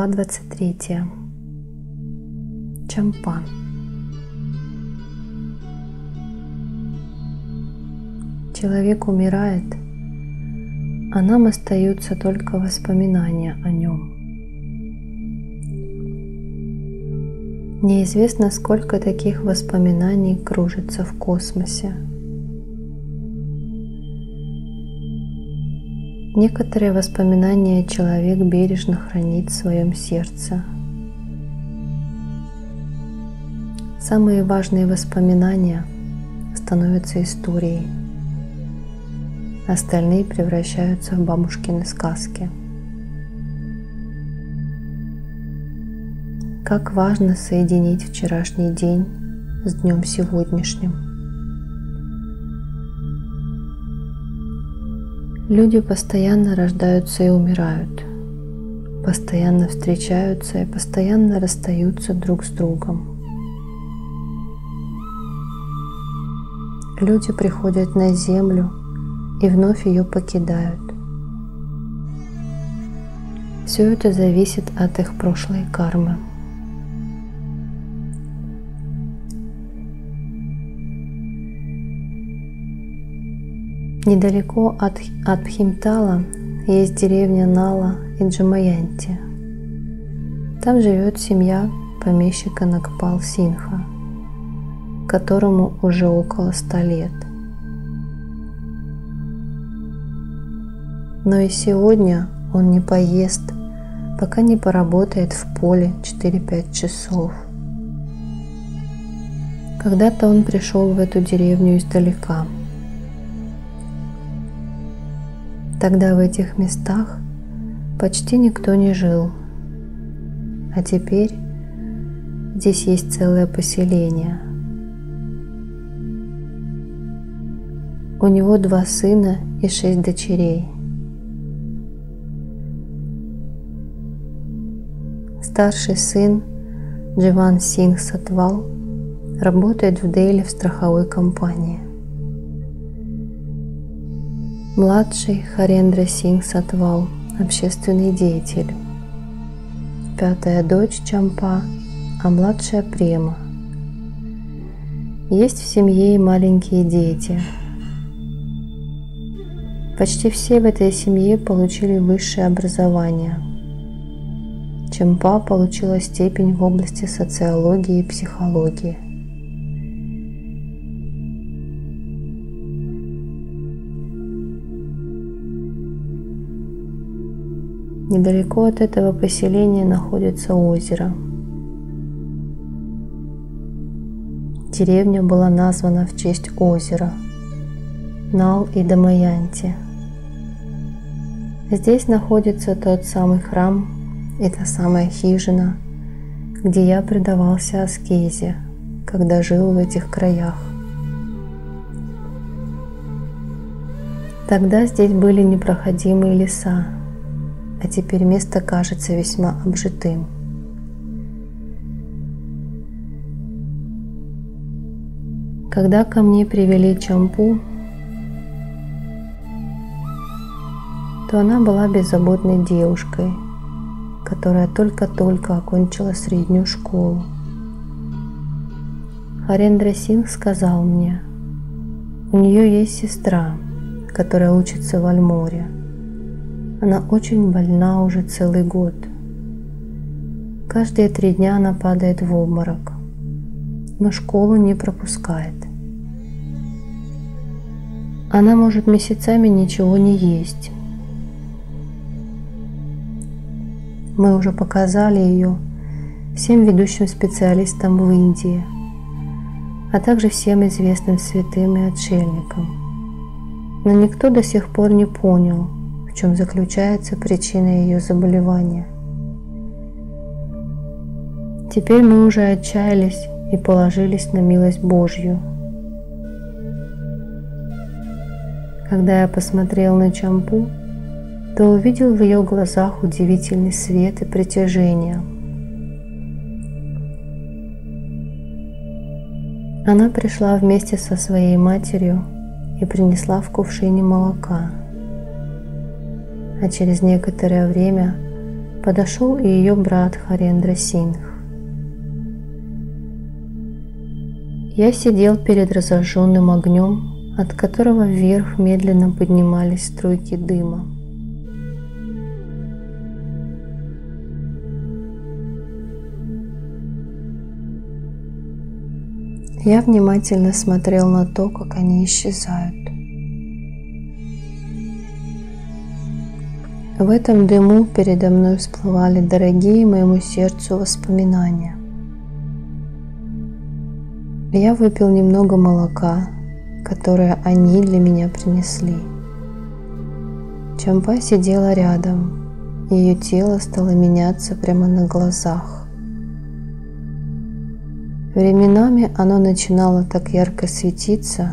Глава 23. Чампа. Человек умирает, а нам остаются только воспоминания о нем. Неизвестно, сколько таких воспоминаний кружится в космосе. Некоторые воспоминания человек бережно хранит в своем сердце. Самые важные воспоминания становятся историей. Остальные превращаются в бабушкины сказки. Как важно соединить вчерашний день с днем сегодняшним. Люди постоянно рождаются и умирают, постоянно встречаются и постоянно расстаются друг с другом. Люди приходят на Землю и вновь ее покидают. Все это зависит от их прошлой кармы. Недалеко от Бхимтала есть деревня Нала и Джамаянти. Там живет семья помещика Нагпал Сингха, которому уже около 100 лет. Но и сегодня он не поест, пока не поработает в поле 4-5 часов. Когда-то он пришел в эту деревню издалека. Тогда в этих местах почти никто не жил, а теперь здесь есть целое поселение. У него 2 сына и 6 дочерей. Старший сын Дживан Сингх Сатвал работает в Дели в страховой компании. Младший Харендра Сингх Сатвал – общественный деятель. 5-я дочь Чампа, а младшая Према. Есть в семье и маленькие дети. Почти все в этой семье получили высшее образование. Чампа получила степень в области социологии и психологии. Недалеко от этого поселения находится озеро. Деревня была названа в честь озера Нал и Дамаянти. Здесь находится тот самый храм и та самая хижина, где я предавался аскезе, когда жил в этих краях. Тогда здесь были непроходимые леса, а теперь место кажется весьма обжитым. Когда ко мне привели Чампу, то она была беззаботной девушкой, которая только-только окончила среднюю школу. Харендра Сингх сказал мне, у нее есть сестра, которая учится в Альморе. Она очень больна уже целый год. Каждые 3 дня она падает в обморок, но школу не пропускает. Она может месяцами ничего не есть. Мы уже показали ее всем ведущим специалистам в Индии, а также всем известным святым и отшельникам. Но никто до сих пор не понял, в чем заключается причина ее заболевания. Теперь мы уже отчаялись и положились на милость Божью. Когда я посмотрел на Чампу, то увидел в ее глазах удивительный свет и притяжение. Она пришла вместе со своей матерью и принесла в кувшине молока. А через некоторое время подошел и ее брат Харендра Сингх. Я сидел перед разожженным огнем, от которого вверх медленно поднимались струйки дыма. Я внимательно смотрел на то, как они исчезают. В этом дыму передо мной всплывали дорогие моему сердцу воспоминания. Я выпил немного молока, которое они для меня принесли. Чампа сидела рядом, и ее тело стало меняться прямо на глазах. Временами оно начинало так ярко светиться,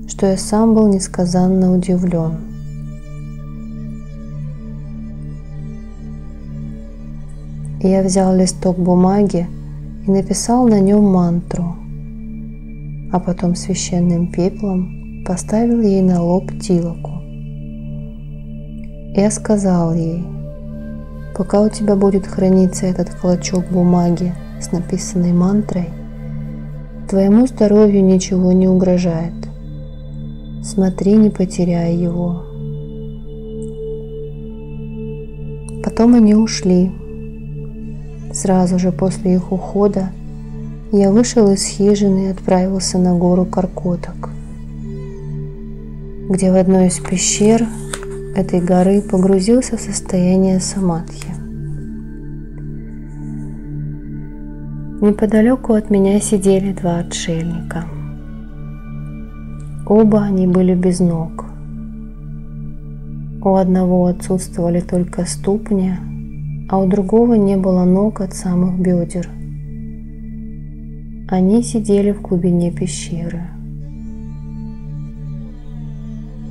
что я сам был несказанно удивлен. Я взял листок бумаги и написал на нем мантру, а потом священным пеплом поставил ей на лоб тилоку. Я сказал ей: пока у тебя будет храниться этот клочок бумаги с написанной мантрой, твоему здоровью ничего не угрожает. Смотри, не потеряй его. Потом они ушли. Сразу же после их ухода я вышел из хижины и отправился на гору Каркотак, где в одной из пещер этой горы погрузился в состояние самадхи. Неподалеку от меня сидели два отшельника. Оба они были без ног. У одного отсутствовали только ступни, а у другого не было ног от самых бедер. Они сидели в глубине пещеры.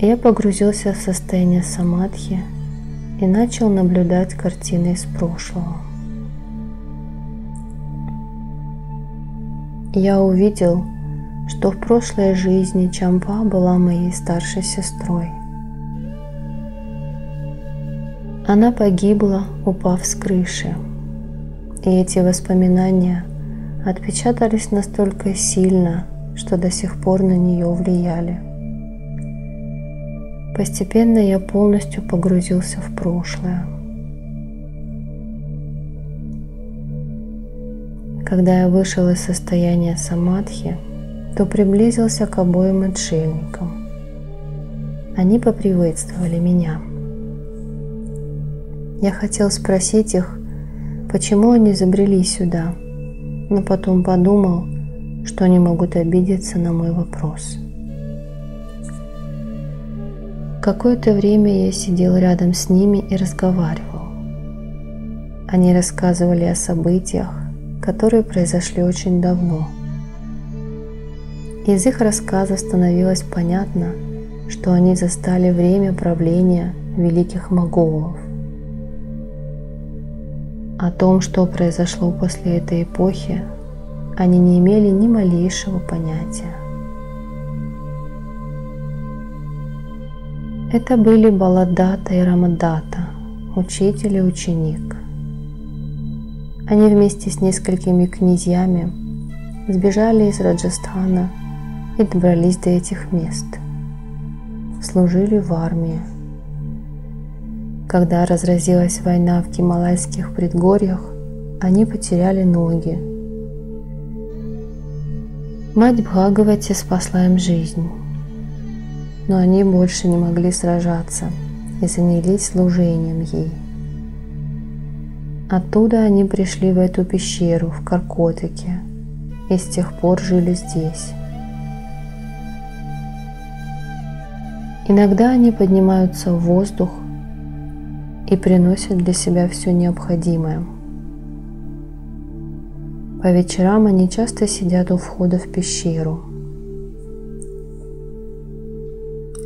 Я погрузился в состояние самадхи и начал наблюдать картины из прошлого. Я увидел, что в прошлой жизни Чампа была моей старшей сестрой. Она погибла, упав с крыши, и эти воспоминания отпечатались настолько сильно, что до сих пор на нее влияли. Постепенно я полностью погрузился в прошлое. Когда я вышел из состояния самадхи, то приблизился к обоим отшельникам. Они поприветствовали меня. Я хотел спросить их, почему они забрели сюда, но потом подумал, что они могут обидеться на мой вопрос. Какое-то время я сидел рядом с ними и разговаривал. Они рассказывали о событиях, которые произошли очень давно. Из их рассказов становилось понятно, что они застали время правления великих моголов. О том, что произошло после этой эпохи, они не имели ни малейшего понятия. Это были Баладата и Рамадата, учитель и ученик. Они вместе с несколькими князьями сбежали из Раджастхана и добрались до этих мест. Служили в армии. Когда разразилась война в Гималайских предгорьях, они потеряли ноги. Мать Бхагавати спасла им жизнь, но они больше не могли сражаться и занялись служением ей. Оттуда они пришли в эту пещеру в Каркотаке и с тех пор жили здесь. Иногда они поднимаются в воздух и приносят для себя все необходимое. По вечерам они часто сидят у входа в пещеру.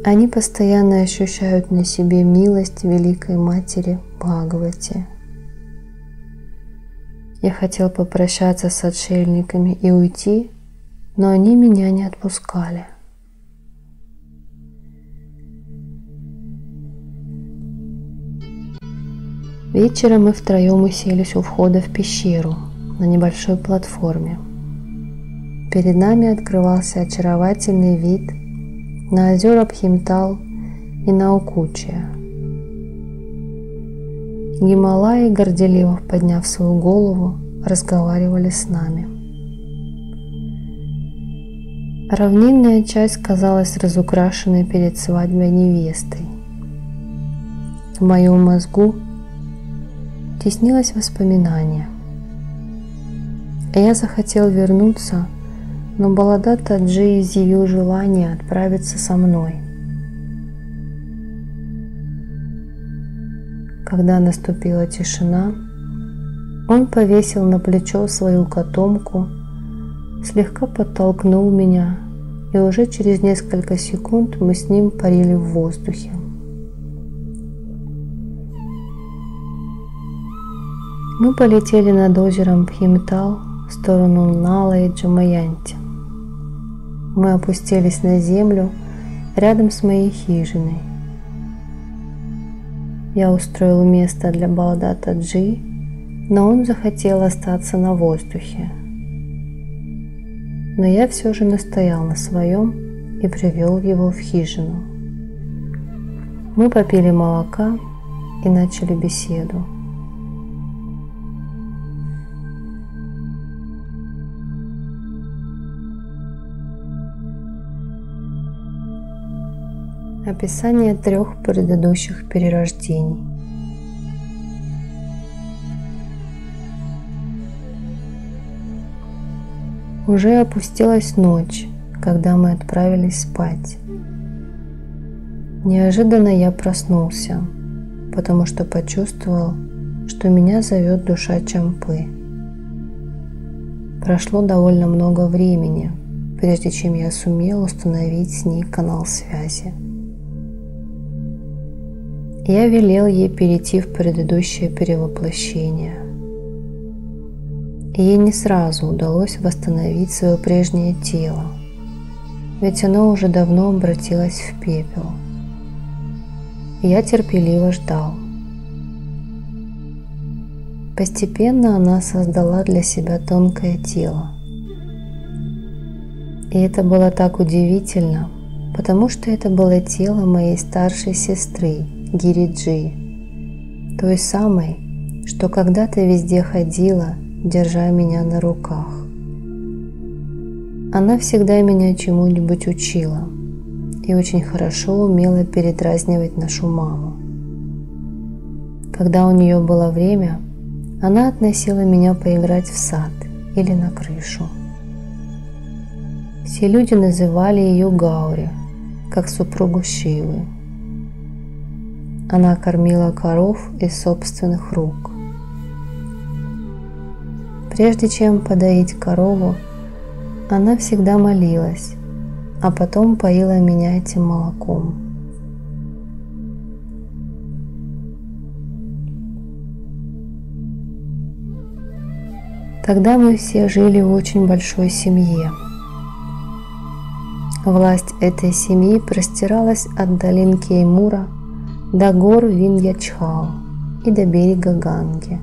Они постоянно ощущают на себе милость Великой Матери Бхагавати. Я хотел попрощаться с отшельниками и уйти, но они меня не отпускали. Вечером мы втроем уселись у входа в пещеру на небольшой платформе. Перед нами открывался очаровательный вид на озера Пхимтал и Наукучия. Гималаи, горделиво подняв свою голову, разговаривали с нами. Равнинная часть казалась разукрашенной перед свадьбой невестой. В моем мозгу теснилось воспоминание. Я захотел вернуться, но Баладатта Джи изъявил желание отправиться со мной. Когда наступила тишина, он повесил на плечо свою котомку, слегка подтолкнул меня, и уже через несколько секунд мы с ним парили в воздухе. Мы полетели над озером Пхимтал в сторону Нала и Джамаянти. Мы опустились на землю рядом с моей хижиной. Я устроил место для Баладатта Джи, но он захотел остаться на воздухе. Но я все же настоял на своем и привел его в хижину. Мы попили молока и начали беседу. Описание 3 предыдущих перерождений. Уже опустилась ночь, когда мы отправились спать. Неожиданно я проснулся, потому что почувствовал, что меня зовет душа Чампы. Прошло довольно много времени, прежде чем я сумел установить с ней канал связи. Я велел ей перейти в предыдущее перевоплощение. Ей не сразу удалось восстановить свое прежнее тело, ведь оно уже давно обратилось в пепел. Я терпеливо ждал. Постепенно она создала для себя тонкое тело. И это было так удивительно, потому что это было тело моей старшей сестры Гириджи, той самой, что когда-то везде ходила, держа меня на руках. Она всегда меня чему-нибудь учила и очень хорошо умела передразнивать нашу маму. Когда у нее было время, она относила меня поиграть в сад или на крышу. Все люди называли ее Гаури, как супругу Шивы. Она кормила коров из собственных рук. Прежде чем подоить корову, она всегда молилась, а потом поила меня этим молоком. Тогда мы все жили в очень большой семье. Власть этой семьи простиралась от долин Кеймура до гор Виндьячхал и до берега Ганги.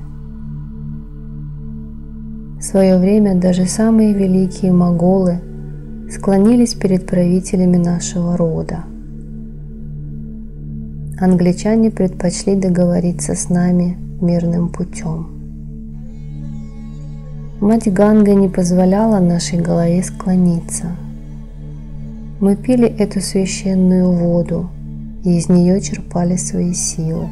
В свое время даже самые великие моголы склонились перед правителями нашего рода. Англичане предпочли договориться с нами мирным путем. Мать Ганга не позволяла нашей голове склониться. Мы пили эту священную воду, и из нее черпали свои силы.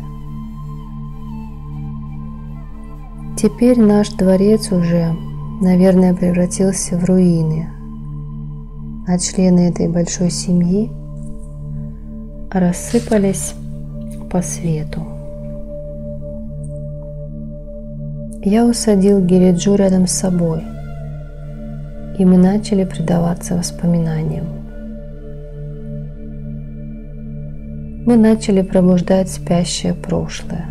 Теперь наш дворец уже, наверное, превратился в руины, а члены этой большой семьи рассыпались по свету. Я усадил Гириджу рядом с собой, и мы начали предаваться воспоминаниям. Мы начали пробуждать спящее прошлое.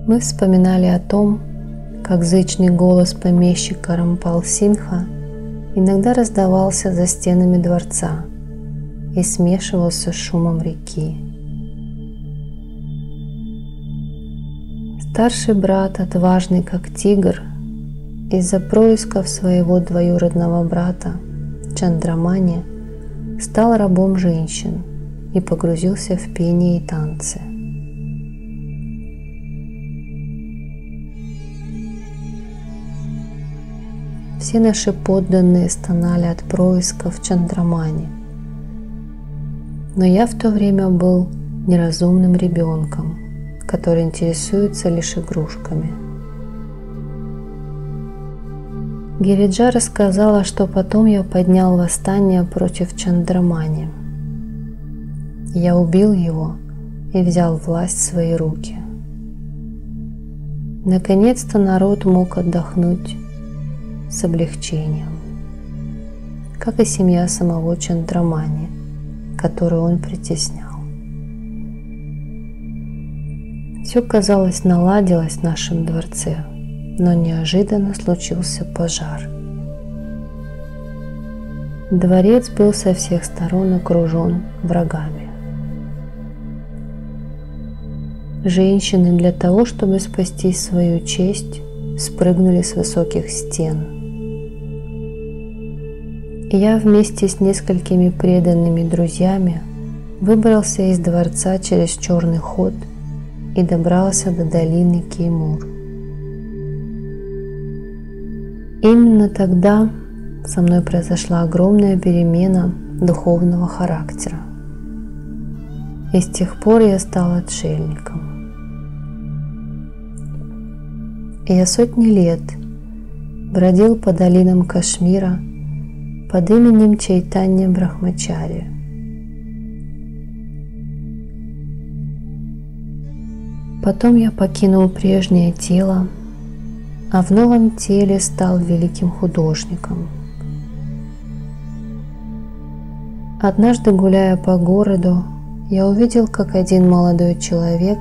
Мы вспоминали о том, как зычный голос помещика Рампал Синха иногда раздавался за стенами дворца, и смешивался с шумом реки. Старший брат, отважный как тигр, из-за происков своего двоюродного брата Чандрамани стал рабом женщин и погрузился в пение и танцы. Все наши подданные стонали от происков Чандрамани, но я в то время был неразумным ребенком, который интересуется лишь игрушками. Гириджа рассказала, что потом я поднял восстание против Чандрамани. Я убил его и взял власть в свои руки. Наконец-то народ мог отдохнуть с облегчением, как и семья самого Чандрамани, которую он притеснял. Все, казалось, наладилось в нашем дворце, но неожиданно случился пожар. Дворец был со всех сторон окружен врагами. Женщины для того, чтобы спасти свою честь, спрыгнули с высоких стен. И я вместе с несколькими преданными друзьями выбрался из дворца через черный ход и добрался до долины Кеймур. Именно тогда со мной произошла огромная перемена духовного характера, и с тех пор я стал отшельником. Я сотни лет бродил по долинам Кашмира под именем Чайтанья Брахмачари. Потом я покинул прежнее тело, а в новом теле стал великим художником. Однажды, гуляя по городу, я увидел, как один молодой человек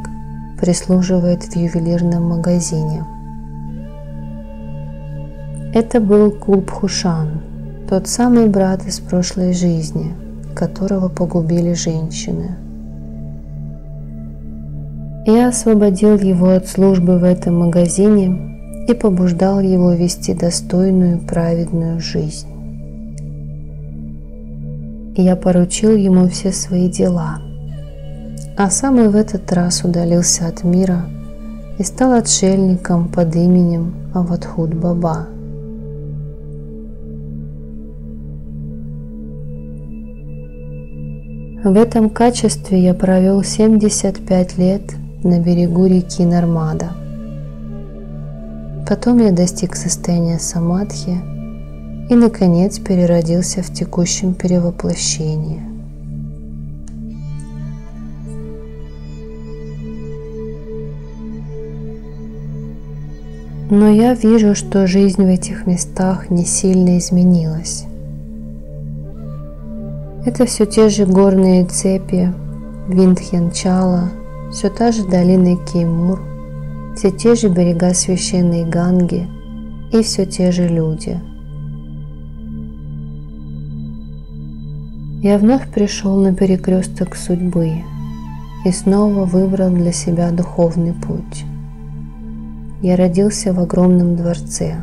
прислуживает в ювелирном магазине. Это был Кулбхушан, тот самый брат из прошлой жизни, которого погубили женщины. Я освободил его от службы в этом магазине и побуждал его вести достойную, праведную жизнь. Я поручил ему все свои дела, а сам и в этот раз удалился от мира и стал отшельником под именем Авадхут Баба. В этом качестве я провел 75 лет на берегу реки Нармада. Потом я достиг состояния самадхи и, наконец, переродился в текущем перевоплощении. Но я вижу, что жизнь в этих местах не сильно изменилась. Это все те же горные цепи, Виндхьянчала, все та же долина Кеймур, все те же берега священной Ганги и все те же люди. Я вновь пришел на перекресток судьбы и снова выбрал для себя духовный путь. Я родился в огромном дворце.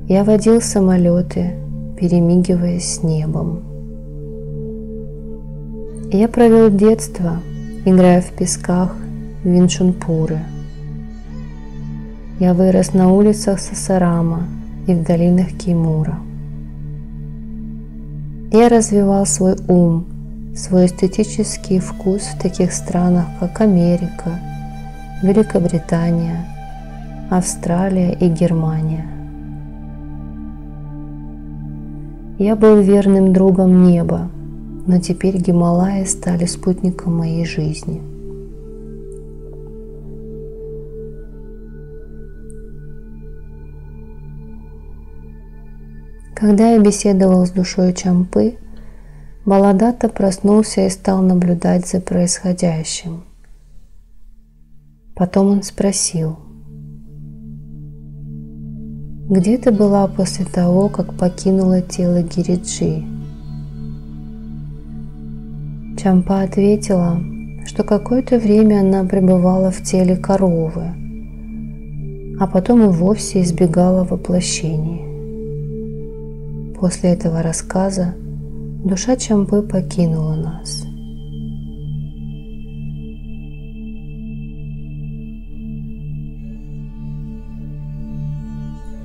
Я водил самолеты, перемигиваясь с небом. Я провел детство, играя в песках Виншунпуры. Я вырос на улицах Сасарама и в долинах Кеймура. Я развивал свой ум, свой эстетический вкус в таких странах, как Америка, Великобритания, Австралия и Германия. Я был верным другом неба, но теперь Гималаи стали спутником моей жизни. Когда я беседовал с душой Чампы, Баладатта проснулся и стал наблюдать за происходящим. Потом он спросил: «Где ты была после того, как покинула тело Гириджи?» Чампа ответила, что какое-то время она пребывала в теле коровы, а потом и вовсе избегала воплощений. После этого рассказа душа Чампы покинула нас.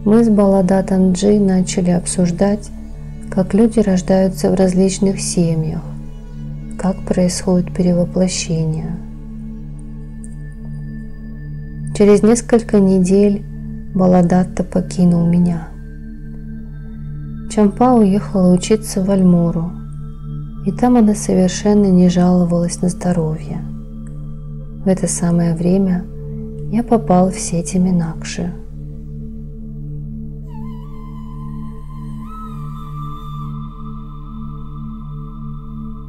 Мы с Баладатом Джи начали обсуждать, как люди рождаются в различных семьях, как происходит перевоплощение. Через несколько недель Баладатта покинул меня. Чампа уехала учиться в Альмору, и там она совершенно не жаловалась на здоровье. В это самое время я попал в сети Минакши.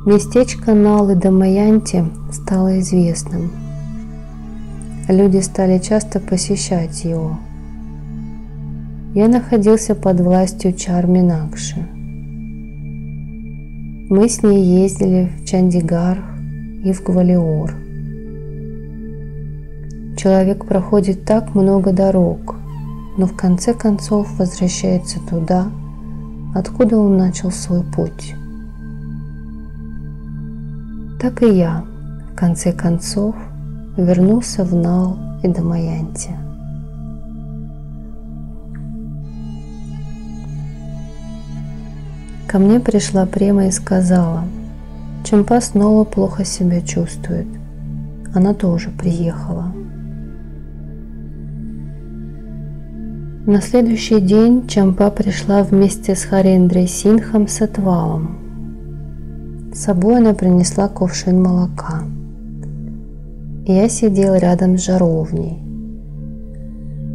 Местечко Налы Дамаянти стало известным. Люди стали часто посещать его. Я находился под властью чар Минакши. Мы с ней ездили в Чандигарх и в Гвалиор. Человек проходит так много дорог, но в конце концов возвращается туда, откуда он начал свой путь. Так и я, в конце концов, вернулся в Нал и Дамаянти. Ко мне пришла Према и сказала, Чампа снова плохо себя чувствует. Она тоже приехала. На следующий день Чампа пришла вместе с Харендрой Синхом с отвалом. С собой она принесла кувшин молока. Я сидел рядом с жаровней.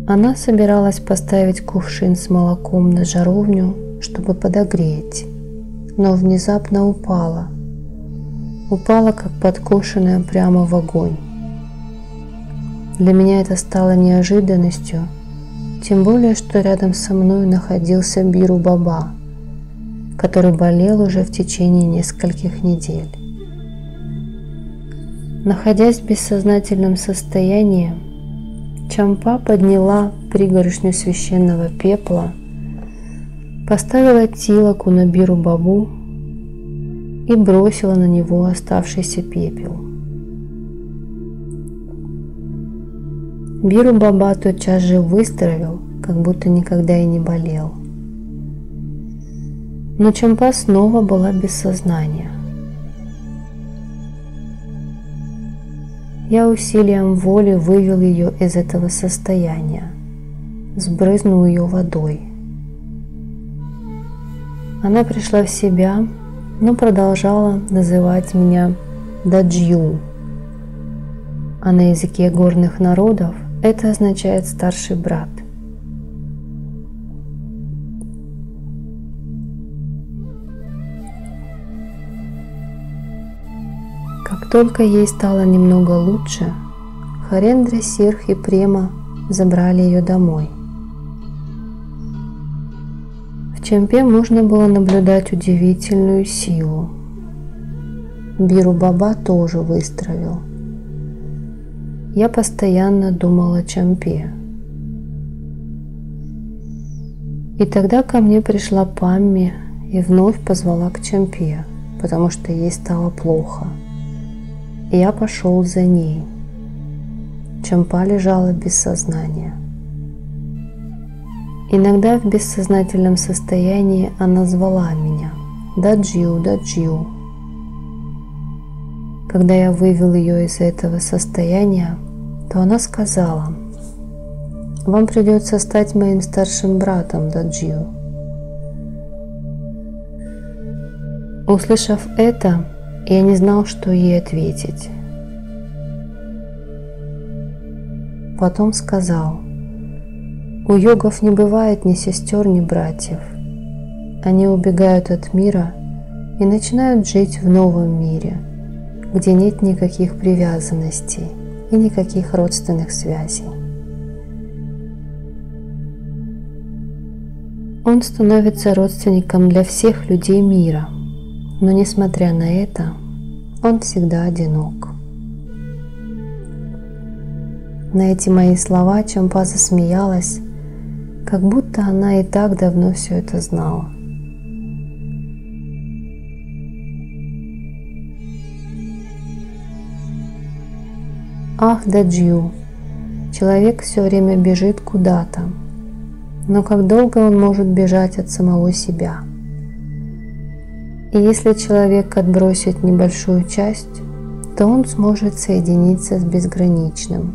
Она собиралась поставить кувшин с молоком на жаровню, чтобы подогреть, но внезапно упала. Упала, как подкошенная, прямо в огонь. Для меня это стало неожиданностью, тем более, что рядом со мной находился Биру Баба, который болел уже в течение нескольких недель. Находясь в бессознательном состоянии, Чампа подняла пригоршню священного пепла, поставила тилоку на Биру Бабу и бросила на него оставшийся пепел. Биру Баба тотчас же выздоровел, как будто никогда и не болел. Но Чампа снова была без сознания. Я усилием воли вывел ее из этого состояния, сбрызнул ее водой. Она пришла в себя, но продолжала называть меня Даджью, а на языке горных народов это означает «старший брат». Как только ей стало немного лучше, Харендра, Сирх и Према забрали ее домой. В Чампе можно было наблюдать удивительную силу. Биру Баба тоже выздоровел. Я постоянно думал о Чампе. И тогда ко мне пришла Памми и вновь позвала к Чампе, потому что ей стало плохо. И я пошел за ней. Чампа лежала без сознания. Иногда в бессознательном состоянии она звала меня «Даджью, Даджью». Когда я вывел ее из этого состояния, то она сказала: «Вам придется стать моим старшим братом, Даджью». Услышав это, я не знал, что ей ответить. Потом сказал: «У йогов не бывает ни сестер, ни братьев. Они убегают от мира и начинают жить в новом мире, где нет никаких привязанностей и никаких родственных связей. Он становится родственником для всех людей мира, но несмотря на это, он всегда одинок. На эти мои слова Чампа засмеялась, как будто она и так давно все это знала. Ах, Даджью, человек все время бежит куда-то, но как долго он может бежать от самого себя? И если человек отбросит небольшую часть, то он сможет соединиться с безграничным.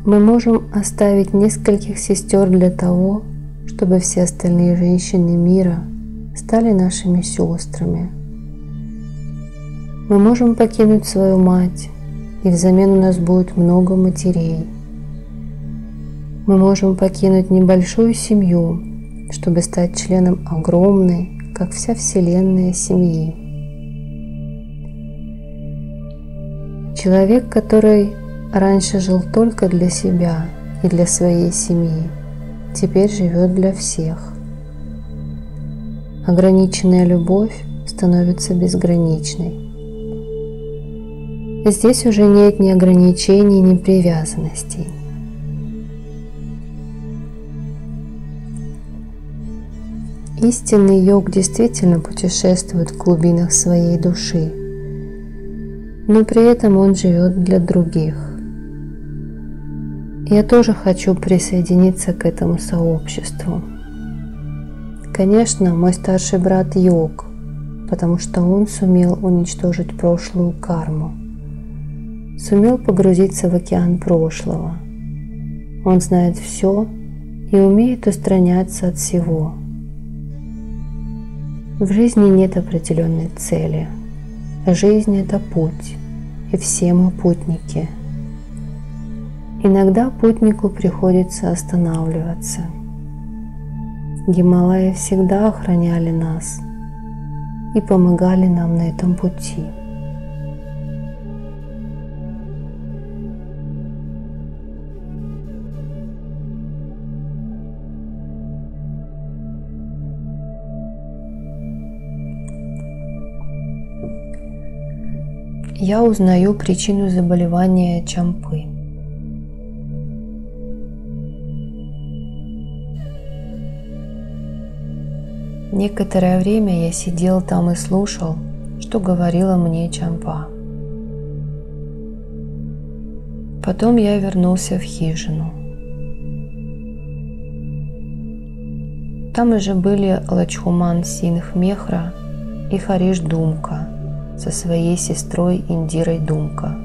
Мы можем оставить нескольких сестер для того, чтобы все остальные женщины мира стали нашими сестрами. Мы можем покинуть свою мать, и взамен у нас будет много матерей. Мы можем покинуть небольшую семью, чтобы стать членом огромной, как вся Вселенная, семьи. Человек, который раньше жил только для себя и для своей семьи, теперь живет для всех. Ограниченная любовь становится безграничной. Здесь уже нет ни ограничений, ни привязанностей. Истинный йог действительно путешествует в глубинах своей души, но при этом он живет для других. Я тоже хочу присоединиться к этому сообществу. Конечно, мой старший брат йог, потому что он сумел уничтожить прошлую карму, сумел погрузиться в океан прошлого. Он знает все и умеет устраняться от всего. В жизни нет определенной цели. Жизнь – это путь, и все мы путники. Иногда путнику приходится останавливаться. Гималаи всегда охраняли нас и помогали нам на этом пути. Я узнаю причину заболевания Чампы. Некоторое время я сидел там и слушал, что говорила мне Чампа. Потом я вернулся в хижину. Там уже были Лачхуман Сингх Мехра и Хариш Думка со своей сестрой Индирой Думка.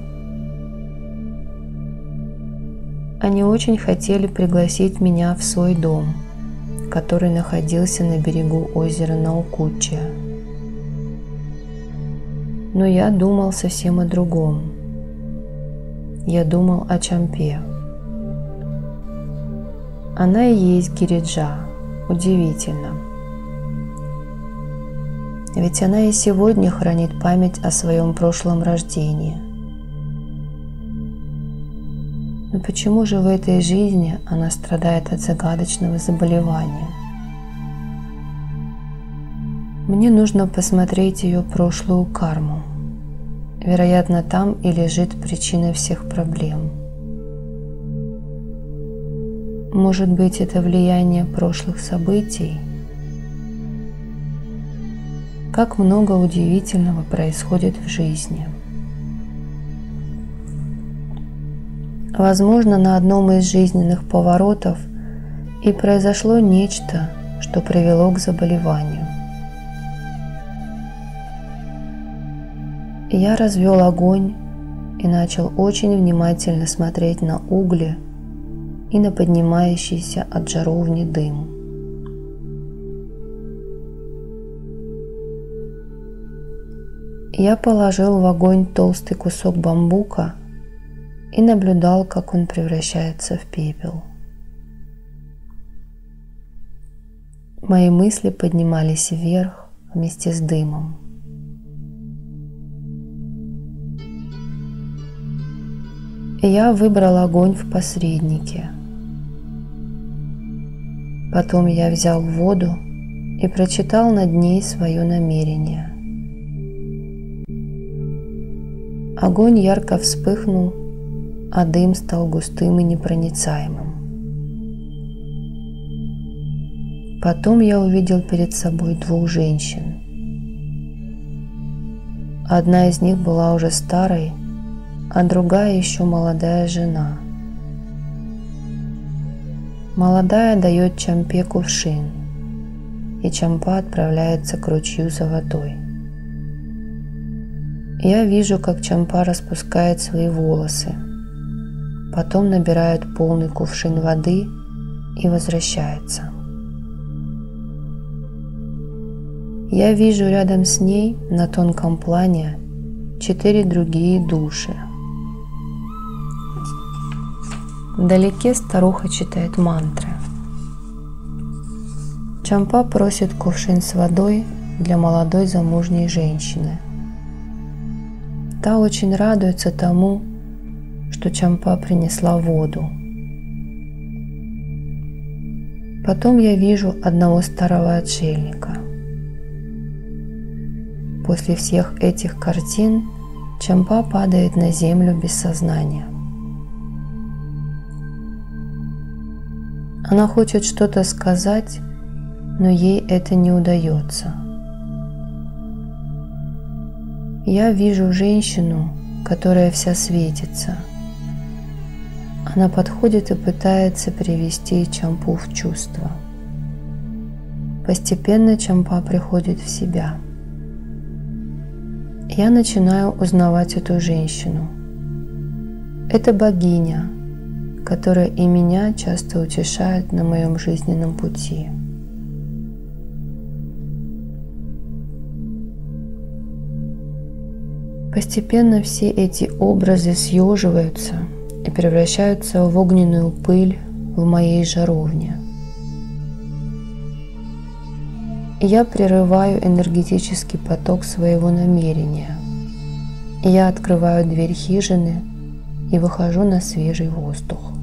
Они очень хотели пригласить меня в свой дом, который находился на берегу озера Наукучча. Но я думал совсем о другом. Я думал о Чампе. Она и есть Гириджа. Удивительно. Ведь она и сегодня хранит память о своем прошлом рождении. Но почему же в этой жизни она страдает от загадочного заболевания? Мне нужно посмотреть ее прошлую карму. Вероятно, там и лежит причина всех проблем. Может быть, это влияние прошлых событий? Как много удивительного происходит в жизни. Возможно, на одном из жизненных поворотов и произошло нечто, что привело к заболеванию. Я развел огонь и начал очень внимательно смотреть на угли и на поднимающийся от жаровни дым. Я положил в огонь толстый кусок бамбука и наблюдал, как он превращается в пепел. Мои мысли поднимались вверх вместе с дымом. Я выбрал огонь в посреднике. Потом я взял воду и прочитал над ней свое намерение. Огонь ярко вспыхнул, а дым стал густым и непроницаемым. Потом я увидел перед собой двух женщин. Одна из них была уже старой, а другая еще молодая жена. Молодая дает Чампе кувшин, и Чампа отправляется к ручью за водой. Я вижу, как Чампа распускает свои волосы, потом набирает полный кувшин воды и возвращается. Я вижу рядом с ней на тонком плане 4 другие души. Вдалеке старуха читает мантры. Чампа просит кувшин с водой для молодой замужней женщины. Та очень радуется тому, что Чампа принесла воду. Потом я вижу одного старого отшельника. После всех этих картин Чампа падает на землю без сознания. Она хочет что-то сказать, но ей это не удается. Я вижу женщину, которая вся светится. Она подходит и пытается привести Чампу в чувство. Постепенно Чампа приходит в себя. Я начинаю узнавать эту женщину. Это богиня, которая и меня часто утешает на моем жизненном пути. Постепенно все эти образы съеживаются и превращаются в огненную пыль в моей жаровне. Я прерываю энергетический поток своего намерения. Я открываю дверь хижины и выхожу на свежий воздух.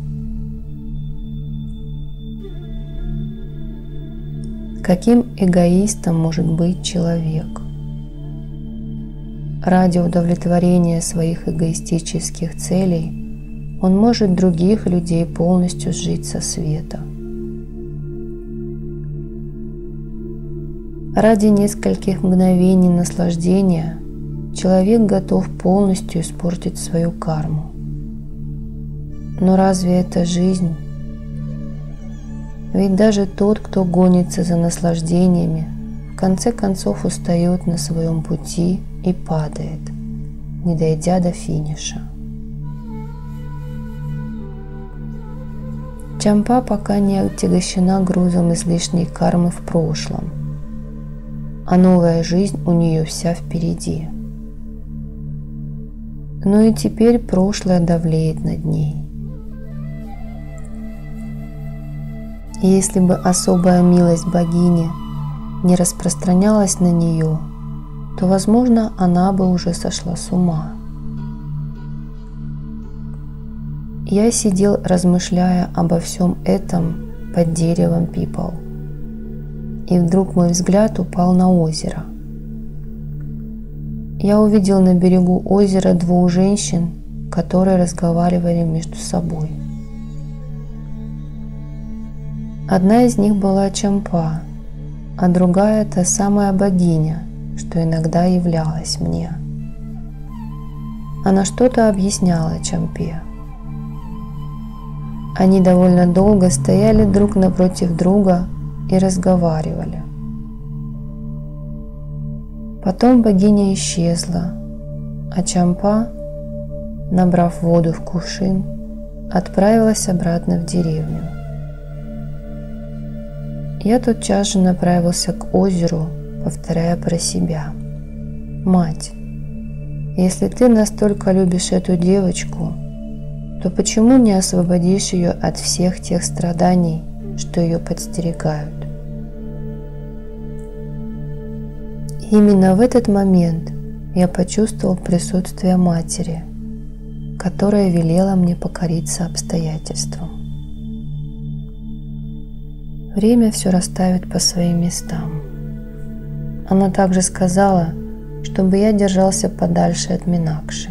Каким эгоистом может быть человек? Ради удовлетворения своих эгоистических целей он может других людей полностью сжить со света. Ради нескольких мгновений наслаждения человек готов полностью испортить свою карму. Но разве это жизнь? Ведь даже тот, кто гонится за наслаждениями, в конце концов устает на своем пути и падает, не дойдя до финиша. Чампа пока не отягощена грузом излишней кармы в прошлом, а новая жизнь у нее вся впереди. Но и теперь прошлое давлеет над ней. Если бы особая милость богини не распространялась на нее, то, возможно, она бы уже сошла с ума. Я сидел, размышляя обо всем этом под деревом пипал, и вдруг мой взгляд упал на озеро. Я увидел на берегу озера двух женщин, которые разговаривали между собой. Одна из них была Чампа, а другая та самая богиня, что иногда являлась мне. Она что-то объясняла Чампе. Они довольно долго стояли друг напротив друга и разговаривали. Потом богиня исчезла, а Чампа, набрав воду в кувшин, отправилась обратно в деревню. Я тотчас же направился к озеру, повторяя про себя: «Мать, если ты настолько любишь эту девочку, то почему не освободишь ее от всех тех страданий, что ее подстерегают?» Именно в этот момент я почувствовал присутствие матери, которая велела мне покориться обстоятельствам. Время все расставит по своим местам. Она также сказала, чтобы я держался подальше от Минакши.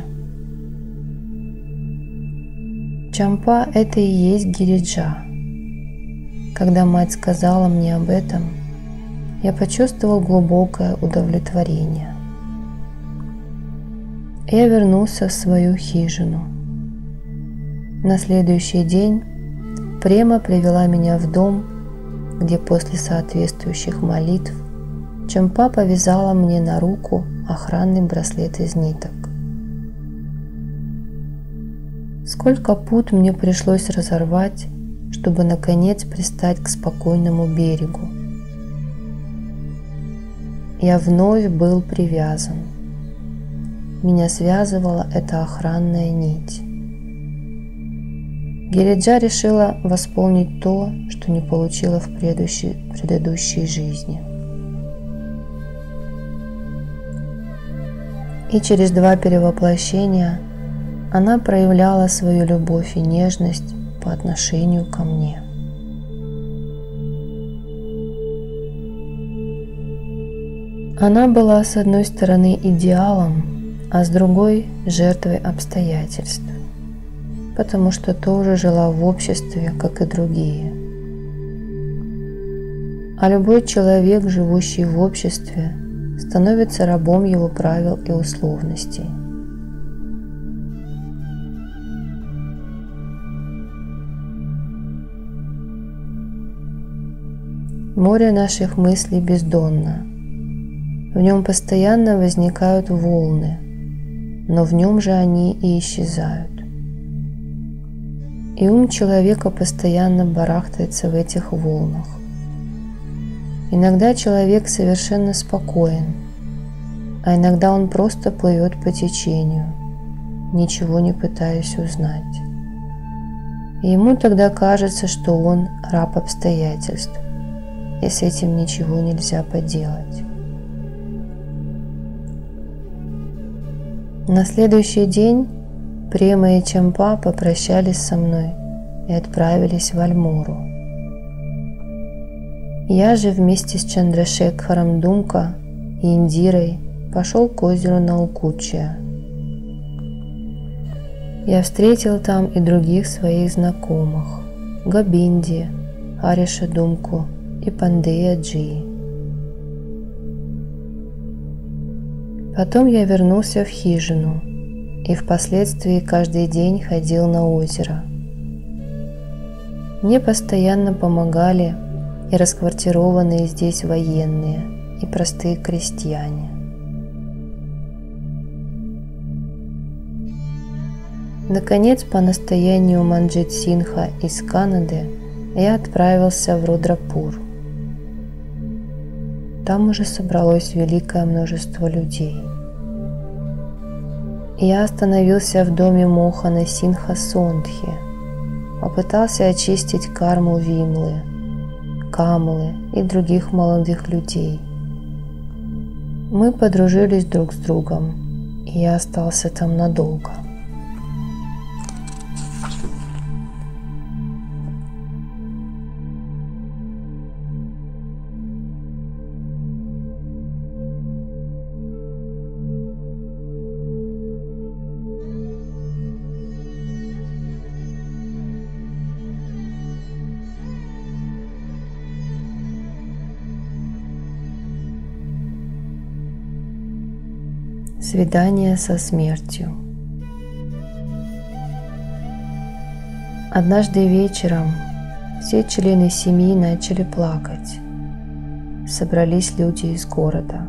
Чампа – это и есть Гириджа. Когда мать сказала мне об этом, я почувствовал глубокое удовлетворение. Я вернулся в свою хижину. На следующий день Према привела меня в дом, где после соответствующих молитв Чампа повязала мне на руку охранный браслет из ниток. Сколько пут мне пришлось разорвать, чтобы наконец пристать к спокойному берегу. Я вновь был привязан. Меня связывала эта охранная нить. Гириджа решила восполнить то, что не получила в предыдущей жизни. И через 2 перевоплощения она проявляла свою любовь и нежность по отношению ко мне. Она была с одной стороны идеалом, а с другой – жертвой обстоятельств, потому что тоже жила в обществе, как и другие. А любой человек, живущий в обществе, становится рабом его правил и условностей. Море наших мыслей бездонно. В нем постоянно возникают волны, но в нем же они и исчезают. И ум человека постоянно барахтается в этих волнах. Иногда человек совершенно спокоен, а иногда он просто плывет по течению, ничего не пытаясь узнать. И ему тогда кажется, что он раб обстоятельств, и с этим ничего нельзя поделать. На следующий день Према и Чампа попрощались со мной и отправились в Альмору. Я же вместе с Чандрашекхаром Думка и Индирой пошел к озеру Наукуччия. Я встретил там и других своих знакомых – Гобинди, Хариша Думку и Пандея Джи. Потом я вернулся в хижину и впоследствии каждый день ходил на озеро. Мне постоянно помогали и расквартированные здесь военные, и простые крестьяне. Наконец, по настоянию Манджит Синха из Канады, я отправился в Рудрапур. Там уже собралось великое множество людей. Я остановился в доме Мохана Синха Сондхи, попытался очистить карму Вимлы, Камлы и других молодых людей. Мы подружились друг с другом, и я остался там надолго. Свидание со смертью. Однажды вечером все члены семьи начали плакать. Собрались люди из города.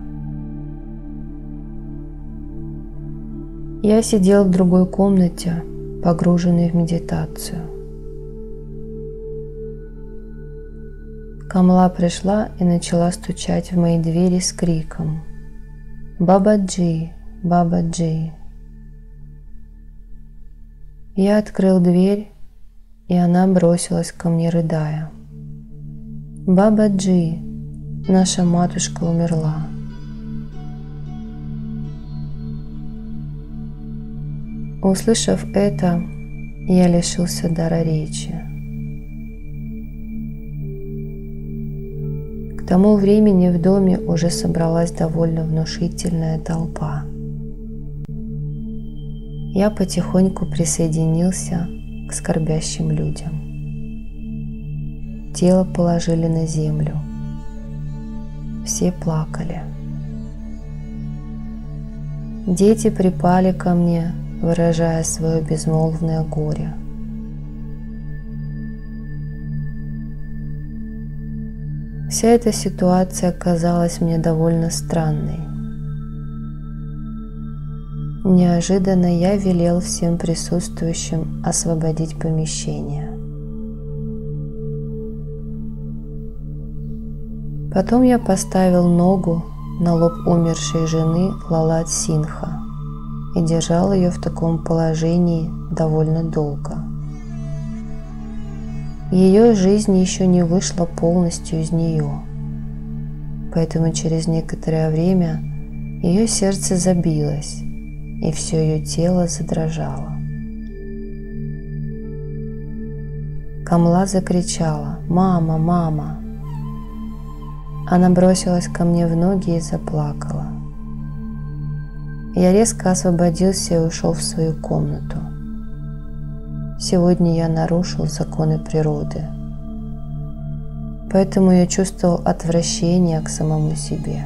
Я сидел в другой комнате, погруженный в медитацию. Камла пришла и начала стучать в мои двери с криком: «Бабаджи! Бабаджи!». Я открыл дверь, и она бросилась ко мне, рыдая: «Бабаджи, наша матушка умерла». Услышав это, я лишился дара речи. К тому времени в доме уже собралась довольно внушительная толпа. Я потихоньку присоединился к скорбящим людям. Тело положили на землю. Все плакали. Дети припали ко мне, выражая свое безмолвное горе. Вся эта ситуация казалась мне довольно странной. Неожиданно я велел всем присутствующим освободить помещение. Потом я поставил ногу на лоб умершей жены Лалат Синха и держал ее в таком положении довольно долго. Ее жизнь еще не вышла полностью из нее, поэтому через некоторое время ее сердце забилось, и все ее тело задрожало. Камла закричала: «Мама, мама!» Она бросилась ко мне в ноги и заплакала. Я резко освободился и ушел в свою комнату. Сегодня я нарушил законы природы, поэтому я чувствовал отвращение к самому себе.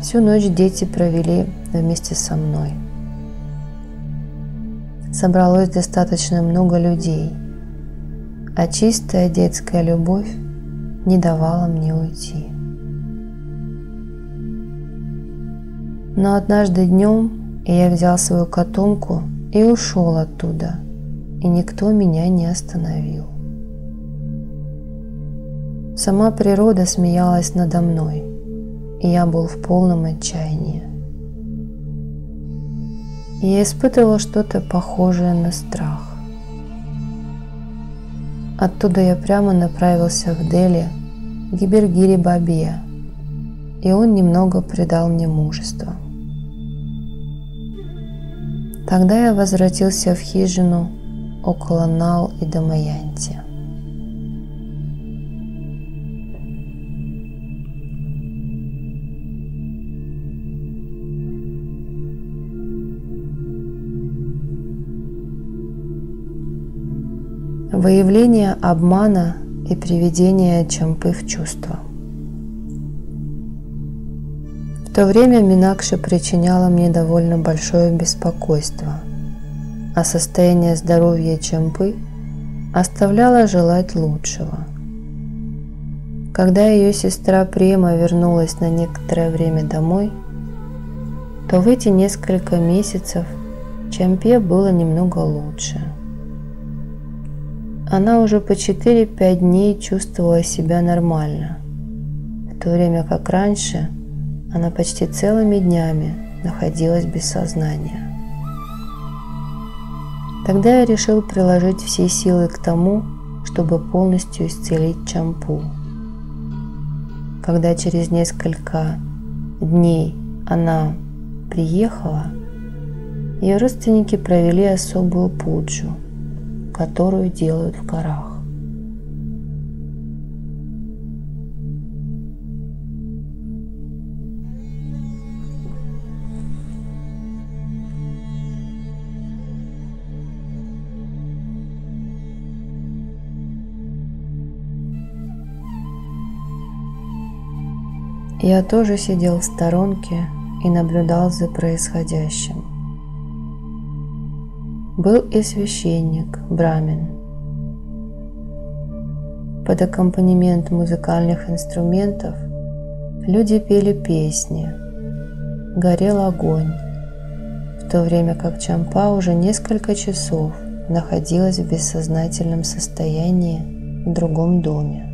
Всю ночь дети провели вместе со мной. Собралось достаточно много людей, а чистая детская любовь не давала мне уйти. Но однажды днем я взял свою котомку и ушел оттуда, и никто меня не остановил. Сама природа смеялась надо мной, и я был в полном отчаянии. Я испытывал что-то похожее на страх. Оттуда я прямо направился в Дели, к Гибергири Бабе, и он немного придал мне мужества. Тогда я возвратился в хижину около Нал и Дамаянти. Выявление обмана и приведение Чампы в чувство. В то время Минакши причиняла мне довольно большое беспокойство, а состояние здоровья Чампы оставляло желать лучшего. Когда ее сестра Према вернулась на некоторое время домой, то в эти несколько месяцев Чампе было немного лучше. Она уже по 4-5 дней чувствовала себя нормально, в то время как раньше она почти целыми днями находилась без сознания. Тогда я решил приложить все силы к тому, чтобы полностью исцелить Чампу. Когда через несколько дней она приехала, ее родственники провели особую пуджу, которую делают в горах. Я тоже сидел в сторонке и наблюдал за происходящим. Был и священник, брамин. Под аккомпанемент музыкальных инструментов люди пели песни, горел огонь, в то время как Чампа уже несколько часов находилась в бессознательном состоянии в другом доме.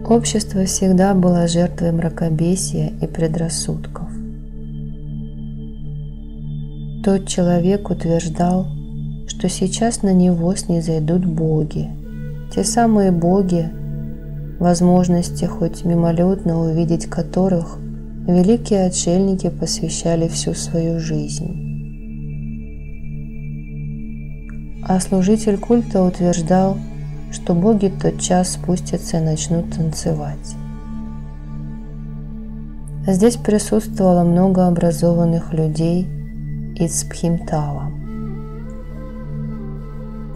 Общество всегда было жертвой мракобесия и предрассудков. Тот человек утверждал, что сейчас на него снизойдут боги, те самые боги, возможности хоть мимолетно увидеть которых великие отшельники посвящали всю свою жизнь. А служитель культа утверждал, что боги тотчас спустятся и начнут танцевать. Здесь присутствовало много образованных людей из Пхимтала.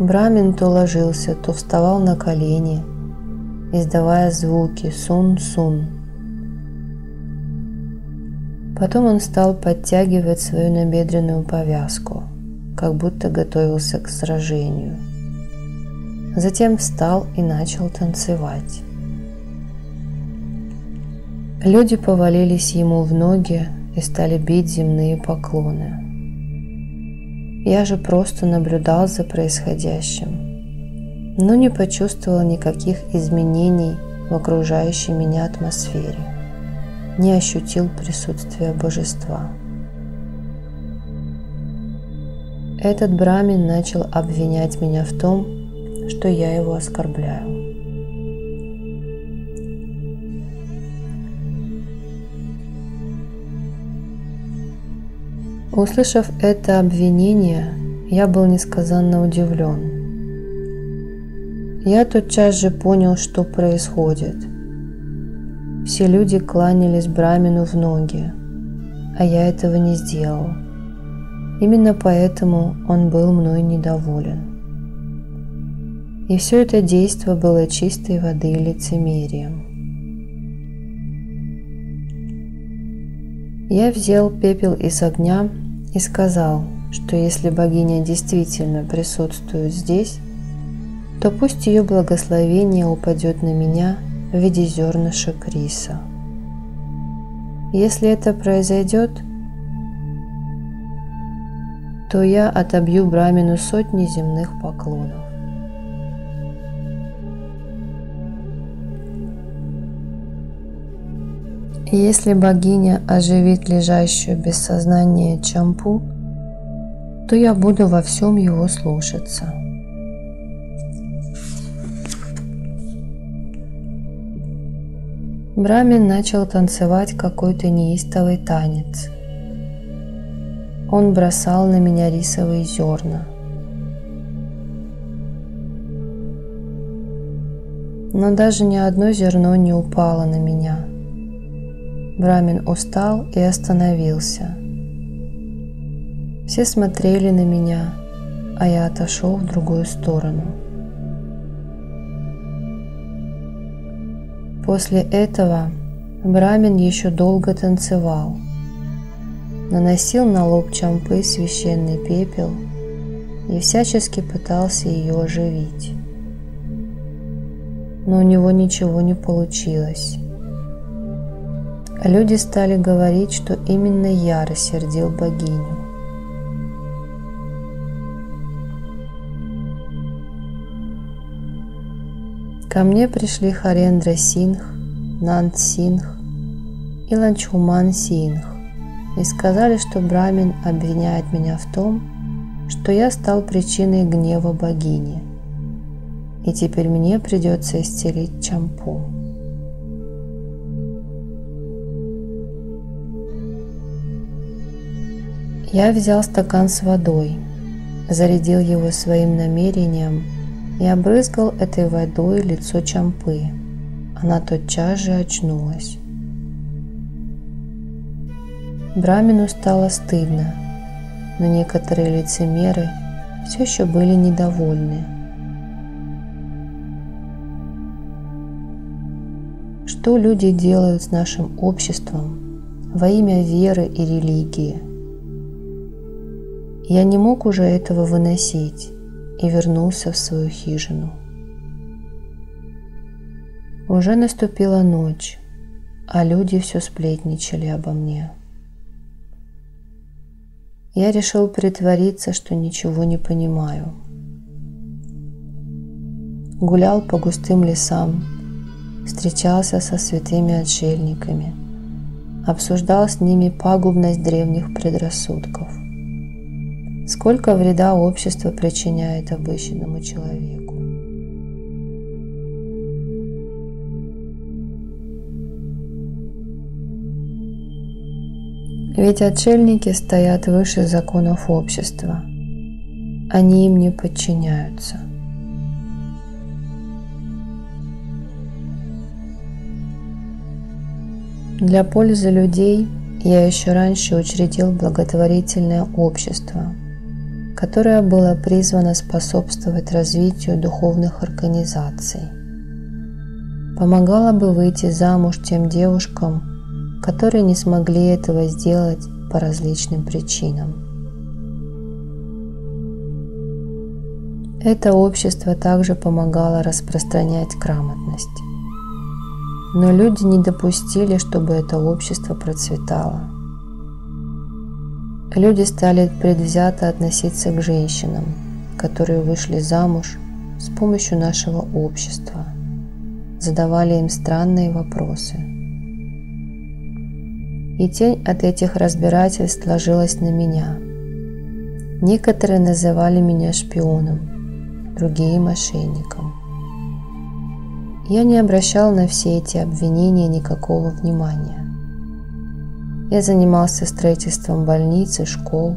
Брамин то ложился, то вставал на колени, издавая звуки сун-сун. Потом он стал подтягивать свою набедренную повязку, как будто готовился к сражению. Затем встал и начал танцевать. Люди повалились ему в ноги и стали бить земные поклоны. Я же просто наблюдал за происходящим, но не почувствовал никаких изменений в окружающей меня атмосфере, не ощутил присутствия божества. Этот брамин начал обвинять меня в том, что я его оскорбляю. Услышав это обвинение, я был несказанно удивлен. Я тотчас же понял, что происходит. Все люди кланялись брамину в ноги, а я этого не сделал. Именно поэтому он был мной недоволен. И все это действо было чистой воды лицемерием. Я взял пепел из огня и сказал, что если богиня действительно присутствует здесь, то пусть ее благословение упадет на меня в виде зернышек риса. Если это произойдет, то я отобью брамину сотни земных поклонов. И если богиня оживит лежащую без сознания Чампу, то я буду во всем его слушаться. Брамин начал танцевать какой-то неистовый танец. Он бросал на меня рисовые зерна. Но даже ни одно зерно не упало на меня. Брамин устал и остановился. Все смотрели на меня, а я отошел в другую сторону. После этого брамин еще долго танцевал, наносил на лоб Чампы священный пепел и всячески пытался ее оживить. Но у него ничего не получилось. Люди стали говорить, что именно я рассердил богиню. Ко мне пришли Харендра Сингх, Нанд Сингх и Ланчхуман Сингх и сказали, что брамин обвиняет меня в том, что я стал причиной гнева богини, и теперь мне придется исцелить Чампу. Я взял стакан с водой, зарядил его своим намерением и обрызгал этой водой лицо Чампы. Она тотчас же очнулась. Брамину стало стыдно, но некоторые лицемеры все еще были недовольны. Что люди делают с нашим обществом во имя веры и религии? Я не мог уже этого выносить и вернулся в свою хижину. Уже наступила ночь, а люди все сплетничали обо мне. Я решил притвориться, что ничего не понимаю. Гулял по густым лесам, встречался со святыми отшельниками, обсуждал с ними пагубность древних предрассудков. Сколько вреда общество причиняет обычному человеку. Ведь отшельники стоят выше законов общества. Они им не подчиняются. Для пользы людей я еще раньше учредил благотворительное общество, которое было призвано способствовать развитию духовных организаций. Помогало бы выйти замуж тем девушкам, которые не смогли этого сделать по различным причинам. Это общество также помогало распространять грамотность. Но люди не допустили, чтобы это общество процветало. Люди стали предвзято относиться к женщинам, которые вышли замуж с помощью нашего общества, задавали им странные вопросы. И тень от этих разбирательств ложилась на меня. Некоторые называли меня шпионом, другие – мошенником. Я не обращал на все эти обвинения никакого внимания. Я занимался строительством больниц и школ.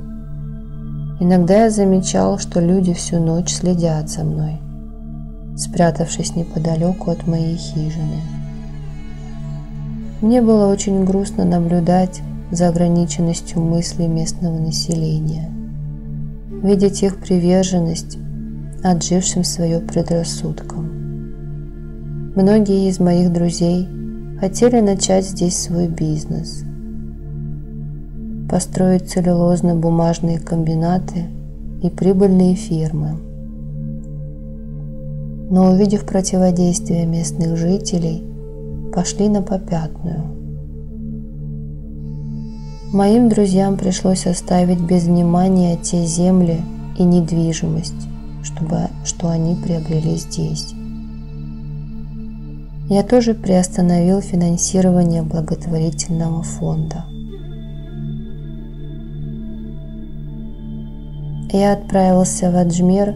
Иногда я замечал, что люди всю ночь следят за мной, спрятавшись неподалеку от моей хижины. Мне было очень грустно наблюдать за ограниченностью мыслей местного населения, видеть их приверженность отжившим свое предрассудкам. Многие из моих друзей хотели начать здесь свой бизнес, построить целлюлозно-бумажные комбинаты и прибыльные фирмы. Но, увидев противодействие местных жителей, пошли на попятную. Моим друзьям пришлось оставить без внимания те земли и недвижимость, что они приобрели здесь. Я тоже приостановил финансирование благотворительного фонда. Я отправился в Аджмер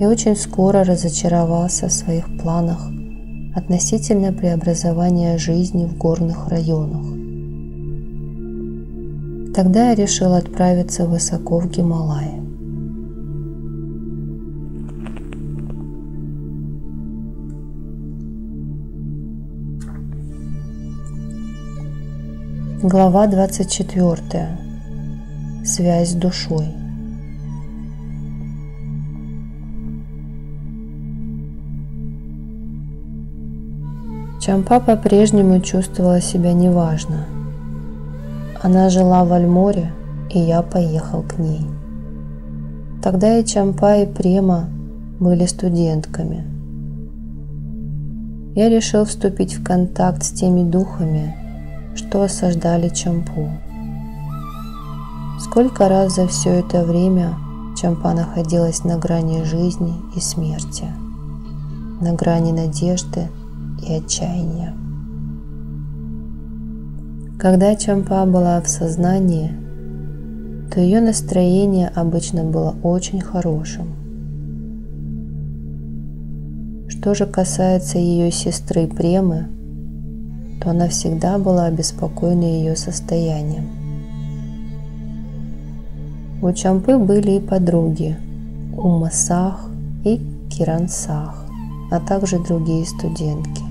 и очень скоро разочаровался в своих планах относительно преобразования жизни в горных районах. Тогда я решил отправиться высоко в Гималаи. Глава 24. Связь с душой. Чампа по-прежнему чувствовала себя неважно. Она жила в Альморе, и я поехал к ней. Тогда и Чампа, и Према были студентками. Я решил вступить в контакт с теми духами, что осаждали Чампу. Сколько раз за все это время Чампа находилась на грани жизни и смерти, на грани надежды и отчаяния. Когда Чампа была в сознании, то ее настроение обычно было очень хорошим. Что же касается ее сестры Премы, то она всегда была обеспокоена ее состоянием. У Чампы были и подруги Ума Сах и Киран Сах, а также другие студентки.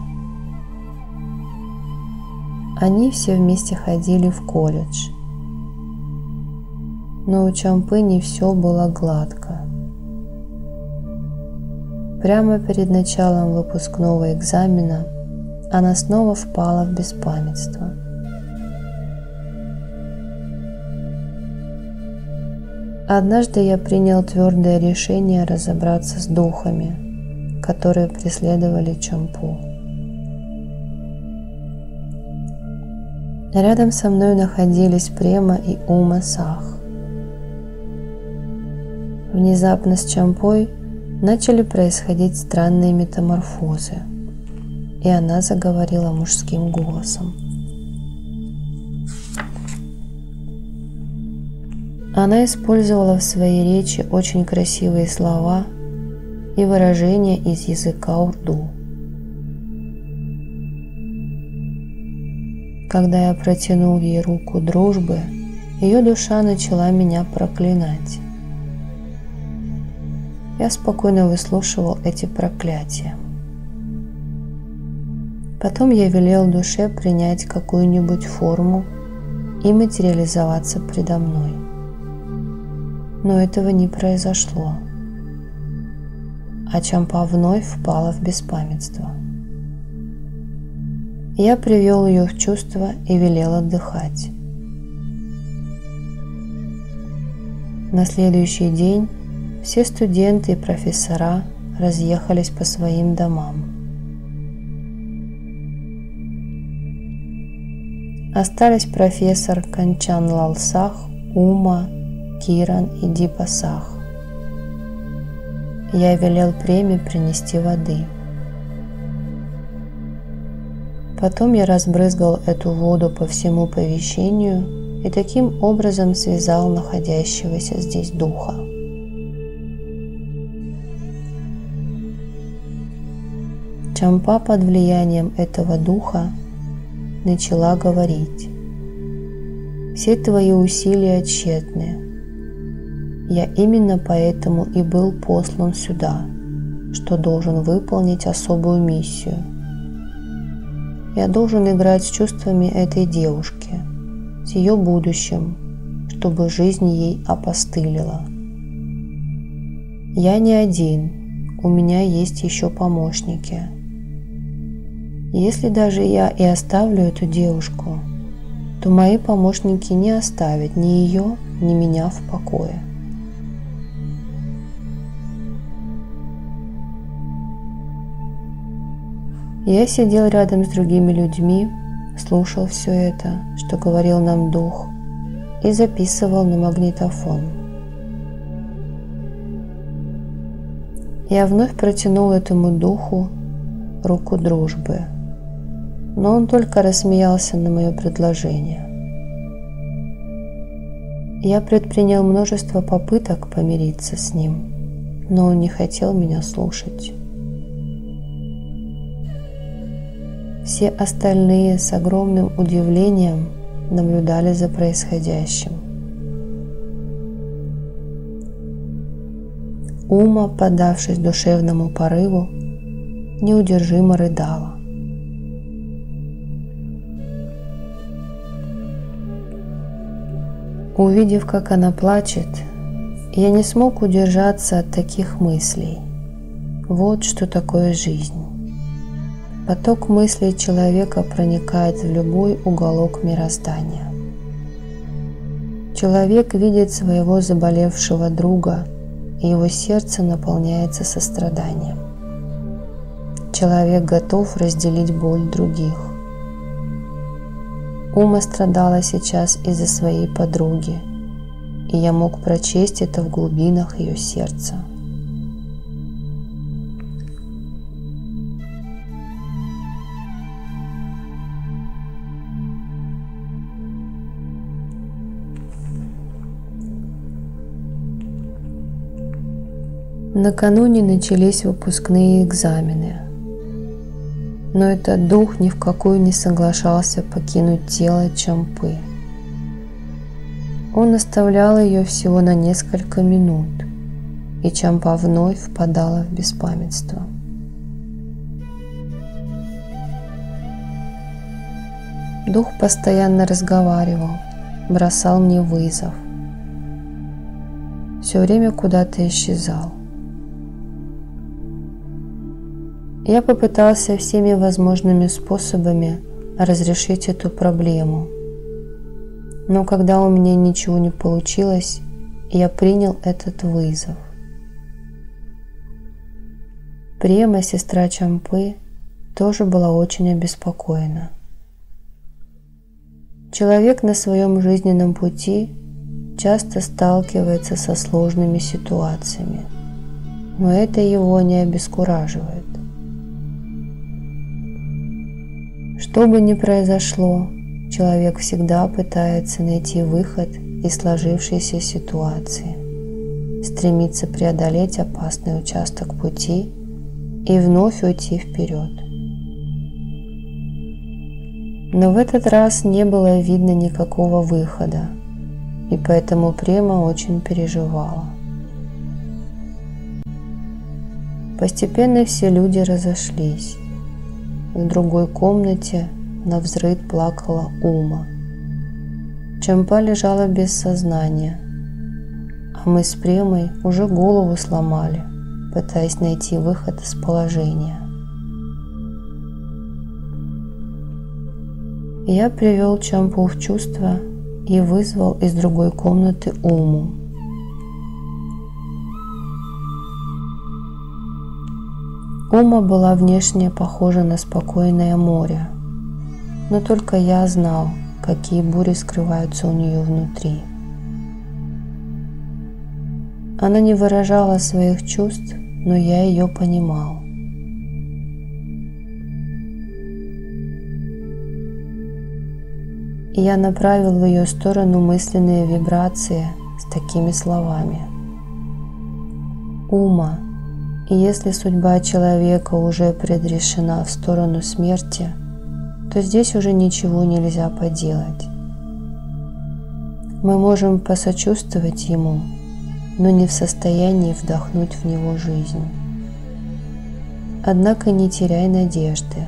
Они все вместе ходили в колледж. Но у Чампы не все было гладко. Прямо перед началом выпускного экзамена она снова впала в беспамятство. Однажды я принял твердое решение разобраться с духами, которые преследовали Чампу. Рядом со мной находились Према и Ума Сах. Внезапно с Чампой начали происходить странные метаморфозы, и она заговорила мужским голосом. Она использовала в своей речи очень красивые слова и выражения из языка урду. Когда я протянул ей руку дружбы, ее душа начала меня проклинать. Я спокойно выслушивал эти проклятия. Потом я велел душе принять какую-нибудь форму и материализоваться предо мной. Но этого не произошло, а Чампа вновь впала в беспамятство. Я привел ее в чувство и велел отдыхать. На следующий день все студенты и профессора разъехались по своим домам. Остались профессор Канчан Лал Сах, Ума, Киран и Дипа Сах. Я велел Преме принести воды. Потом я разбрызгал эту воду по всему помещению и таким образом связал находящегося здесь духа. Чампа под влиянием этого духа начала говорить: «Все твои усилия тщетны. Я именно поэтому и был послан сюда, что должен выполнить особую миссию. Я должен играть с чувствами этой девушки, с ее будущим, чтобы жизнь ей опостылила. Я не один, у меня есть еще помощники. Если даже я и оставлю эту девушку, то мои помощники не оставят ни ее, ни меня в покое». Я сидел рядом с другими людьми, слушал все это, что говорил нам дух, и записывал на магнитофон. Я вновь протянул этому духу руку дружбы, но он только рассмеялся на мое предложение. Я предпринял множество попыток помириться с ним, но он не хотел меня слушать. Все остальные с огромным удивлением наблюдали за происходящим. Ума, поддавшись душевному порыву, неудержимо рыдала. Увидев, как она плачет, я не смог удержаться от таких мыслей. Вот что такое жизнь. Поток мыслей человека проникает в любой уголок мироздания. Человек видит своего заболевшего друга, и его сердце наполняется состраданием. Человек готов разделить боль других. Ума страдала сейчас из-за своей подруги, и я мог прочесть это в глубинах ее сердца. Накануне начались выпускные экзамены, но этот дух ни в какую не соглашался покинуть тело Чампы. Он оставлял ее всего на несколько минут, и Чампа вновь впадала в беспамятство. Дух постоянно разговаривал, бросал мне вызов, все время куда-то исчезал. Я попытался всеми возможными способами разрешить эту проблему, но когда у меня ничего не получилось, я принял этот вызов. Према, сестра Чампы, тоже была очень обеспокоена. Человек на своем жизненном пути часто сталкивается со сложными ситуациями, но это его не обескураживает. Что бы ни произошло, человек всегда пытается найти выход из сложившейся ситуации, стремится преодолеть опасный участок пути и вновь уйти вперед. Но в этот раз не было видно никакого выхода, и поэтому Према очень переживала. Постепенно все люди разошлись. в другой комнате навзрыд плакала Ума. Чампа лежала без сознания, а мы с Премой уже голову сломали, пытаясь найти выход из положения. Я привел Чампу в чувство и вызвал из другой комнаты Уму. Ума была внешне похожа на спокойное море, но только я знал, какие бури скрываются у нее внутри. Она не выражала своих чувств, но я ее понимал. И я направил в ее сторону мысленные вибрации с такими словами: «Ума, если судьба человека уже предрешена в сторону смерти, то здесь уже ничего нельзя поделать. Мы можем посочувствовать ему, но не в состоянии вдохнуть в него жизнь. Однако не теряй надежды.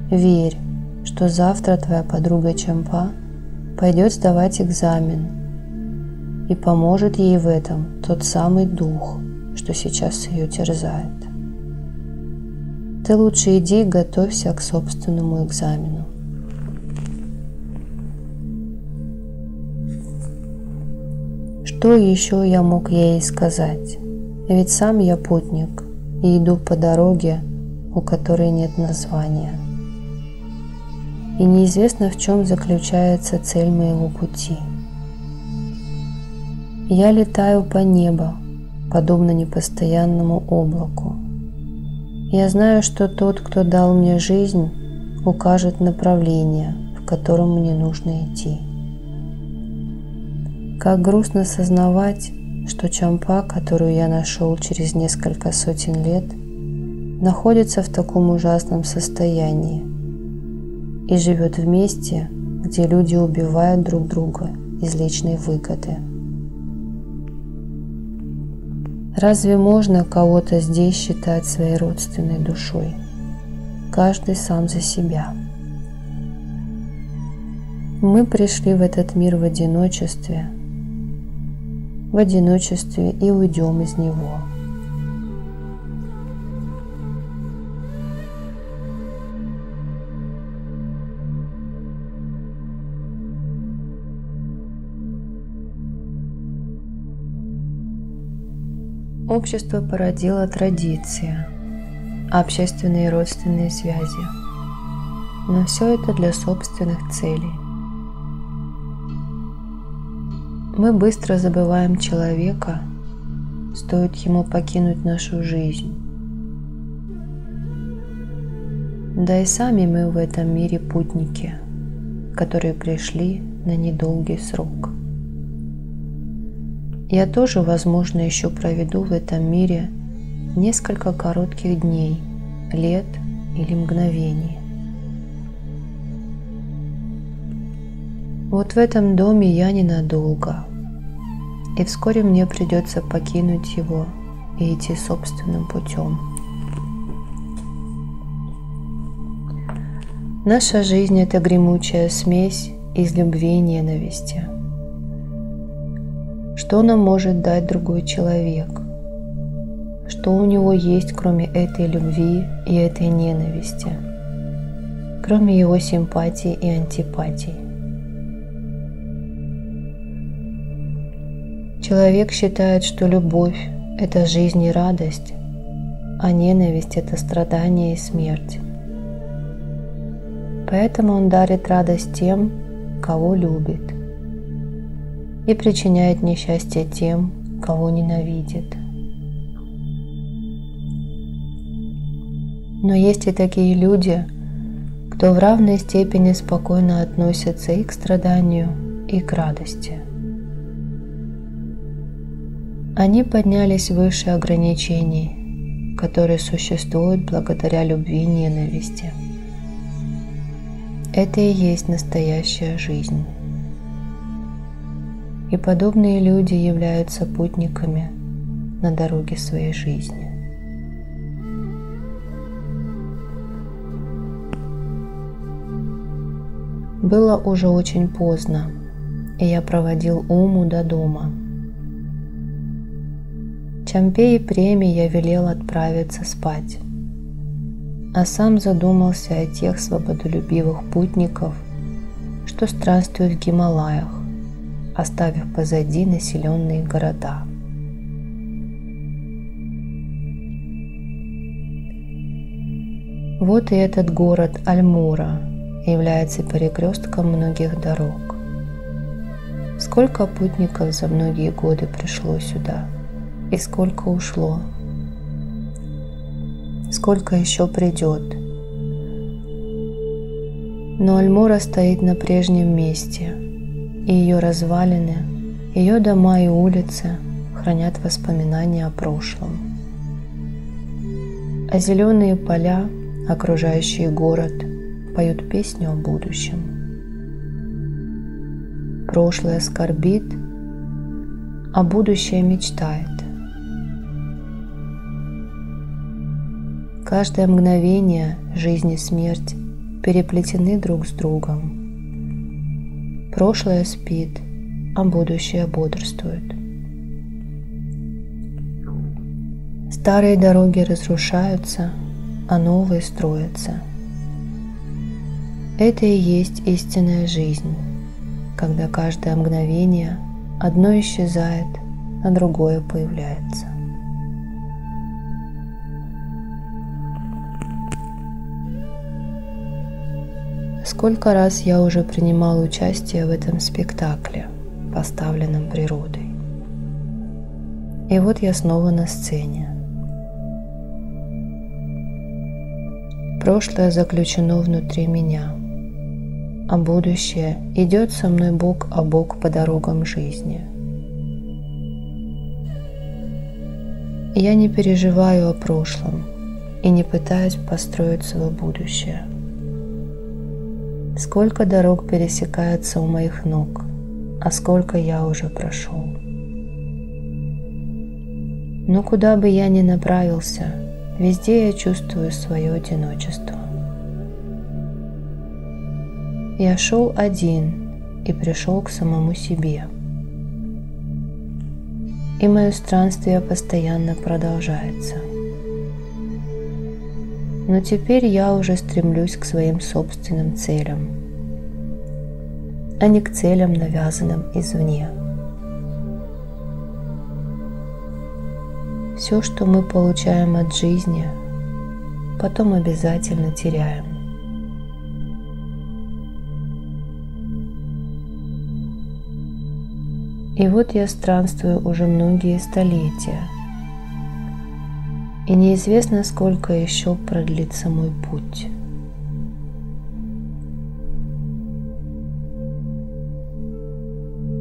Верь, что завтра твоя подруга Чампа пойдет сдавать экзамен, и поможет ей в этом тот самый дух, что сейчас ее терзает. Ты лучше иди и готовься к собственному экзамену». Что еще я мог ей сказать? Ведь сам я путник и иду по дороге, у которой нет названия. И неизвестно, в чем заключается цель моего пути. Я летаю по небу, подобно непостоянному облаку. Я знаю, что тот, кто дал мне жизнь, укажет направление, в котором мне нужно идти. Как грустно сознавать, что Чампа, которую я нашел через несколько сотен лет, находится в таком ужасном состоянии и живет в месте, где люди убивают друг друга из личной выгоды. Разве можно кого-то здесь считать своей родственной душой? Каждый сам за себя. Мы пришли в этот мир в одиночестве и уйдем из него. Общество породило традиции, общественные и родственные связи, но все это для собственных целей. Мы быстро забываем человека, стоит ему покинуть нашу жизнь. Да и сами мы в этом мире путники, которые пришли на недолгий срок. Я тоже, возможно, еще проведу в этом мире несколько коротких дней, лет или мгновений. Вот в этом доме я ненадолго, и вскоре мне придется покинуть его и идти собственным путем. Наша жизнь – это гремучая смесь из любви и ненависти. Что нам может дать другой человек? Что у него есть, кроме этой любви и этой ненависти? Кроме его симпатий и антипатий? Человек считает, что любовь – это жизнь и радость, а ненависть – это страдание и смерть. Поэтому он дарит радость тем, кого любит, и причиняет несчастье тем, кого ненавидит. Но есть и такие люди, кто в равной степени спокойно относится и к страданию, и к радости. Они поднялись выше ограничений, которые существуют благодаря любви и ненависти. Это и есть настоящая жизнь. И подобные люди являются путниками на дороге своей жизни. Было уже очень поздно, и я проводил Уму до дома. Чампе и Преме я велел отправиться спать, а сам задумался о тех свободолюбивых путников, что странствуют в Гималаях, оставив позади населенные города. Вот и этот город Альмора является перекрестком многих дорог. Сколько путников за многие годы пришло сюда, и сколько ушло, сколько еще придет. Но Альмора стоит на прежнем месте, и ее развалины, ее дома и улицы хранят воспоминания о прошлом. А зеленые поля, окружающие город, поют песню о будущем. Прошлое скорбит, а будущее мечтает. Каждое мгновение жизнь и смерть переплетены друг с другом. Прошлое спит, а будущее бодрствует. Старые дороги разрушаются, а новые строятся. Это и есть истинная жизнь, когда каждое мгновение одно исчезает, а другое появляется. Сколько раз я уже принимал участие в этом спектакле, поставленном природой. И вот я снова на сцене. Прошлое заключено внутри меня, а будущее идет со мной бок о бок по дорогам жизни. Я не переживаю о прошлом и не пытаюсь построить свое будущее. Сколько дорог пересекается у моих ног, а сколько я уже прошел. Но куда бы я ни направился, везде я чувствую свое одиночество. Я шел один и пришел к самому себе. И мое странствие постоянно продолжается. Но теперь я уже стремлюсь к своим собственным целям, а не к целям, навязанным извне. Все, что мы получаем от жизни, потом обязательно теряем. И вот я странствую уже многие столетия, и неизвестно, сколько еще продлится мой путь.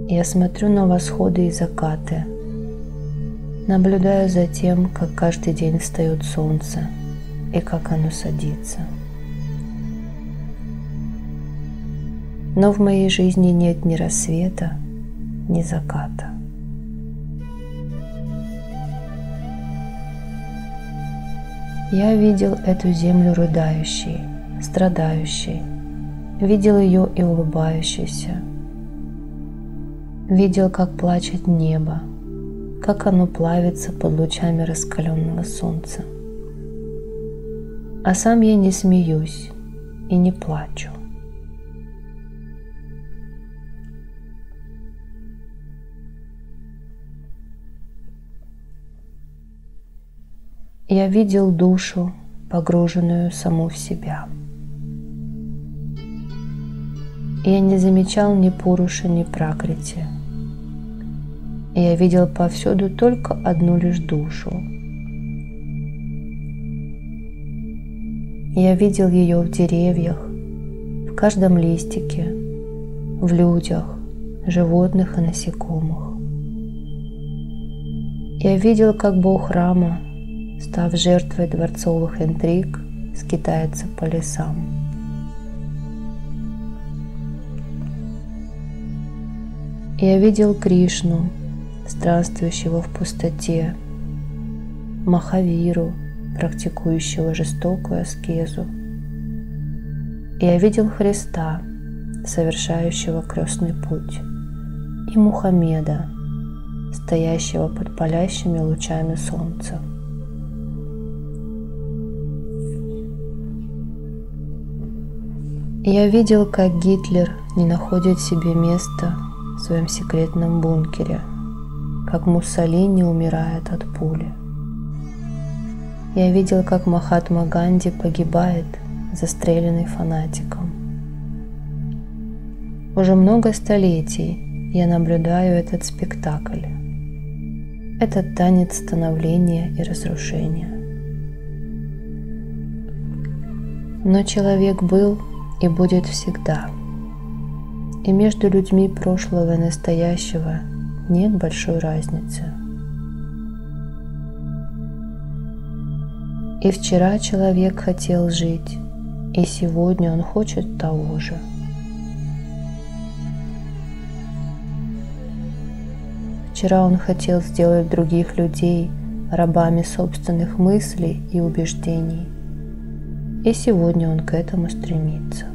Я смотрю на восходы и закаты, наблюдаю за тем, как каждый день встает солнце и как оно садится. Но в моей жизни нет ни рассвета, ни заката. Я видел эту землю рыдающей, страдающей, видел ее и улыбающейся, видел, как плачет небо, как оно плавится под лучами раскаленного солнца. А сам я не смеюсь и не плачу. Я видел душу, погруженную саму в себя. Я не замечал ни Пуруши, ни Пракрити. Я видел повсюду только одну лишь душу. Я видел ее в деревьях, в каждом листике, в людях, животных и насекомых. Я видел, как бог Рама, став жертвой дворцовых интриг, скитается по лесам. Я видел Кришну, странствующего в пустоте, Махавиру, практикующего жестокую аскезу. Я видел Христа, совершающего крестный путь, и Мухаммеда, стоящего под палящими лучами солнца. Я видел, как Гитлер не находит себе места в своем секретном бункере, как Муссолини умирает от пули. Я видел, как Махатма Ганди погибает, застреленный фанатиком. Уже много столетий я наблюдаю этот спектакль, этот танец становления и разрушения. Но человек был и будет всегда, и между людьми прошлого и настоящего нет большой разницы. И вчера человек хотел жить, и сегодня он хочет того же. Вчера он хотел сделать других людей рабами собственных мыслей и убеждений, и сегодня он к этому стремится.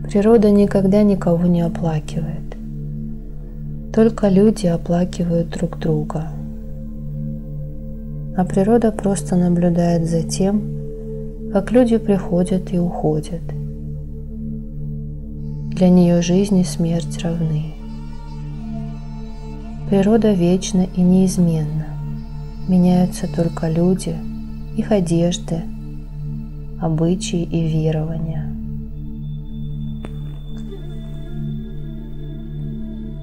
Природа никогда никого не оплакивает. Только люди оплакивают друг друга. А природа просто наблюдает за тем, как люди приходят и уходят. Для нее жизнь и смерть равны. Природа вечна и неизменна. Меняются только люди, их одежды, обычаи и верования.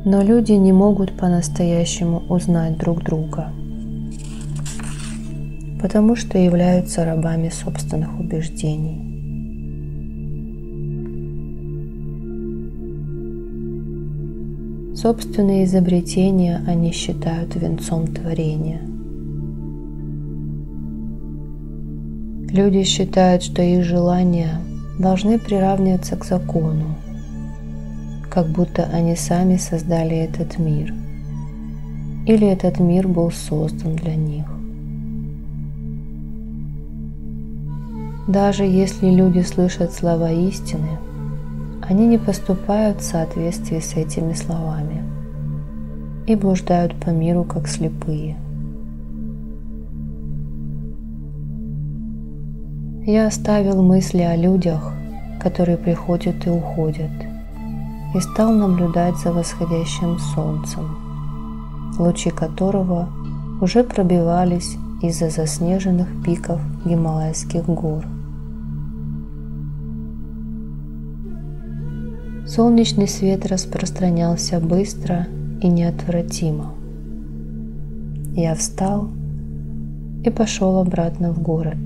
Но люди не могут по-настоящему узнать друг друга, потому что являются рабами собственных убеждений. Собственные изобретения они считают венцом творения. Люди считают, что их желания должны приравниваться к закону, как будто они сами создали этот мир, или этот мир был создан для них. Даже если люди слышат слова истины, они не поступают в соответствии с этими словами и блуждают по миру, как слепые. Я оставил мысли о людях, которые приходят и уходят, и стал наблюдать за восходящим солнцем, лучи которого уже пробивались из-за заснеженных пиков Гималайских гор. Солнечный свет распространялся быстро и неотвратимо. Я встал и пошел обратно в город.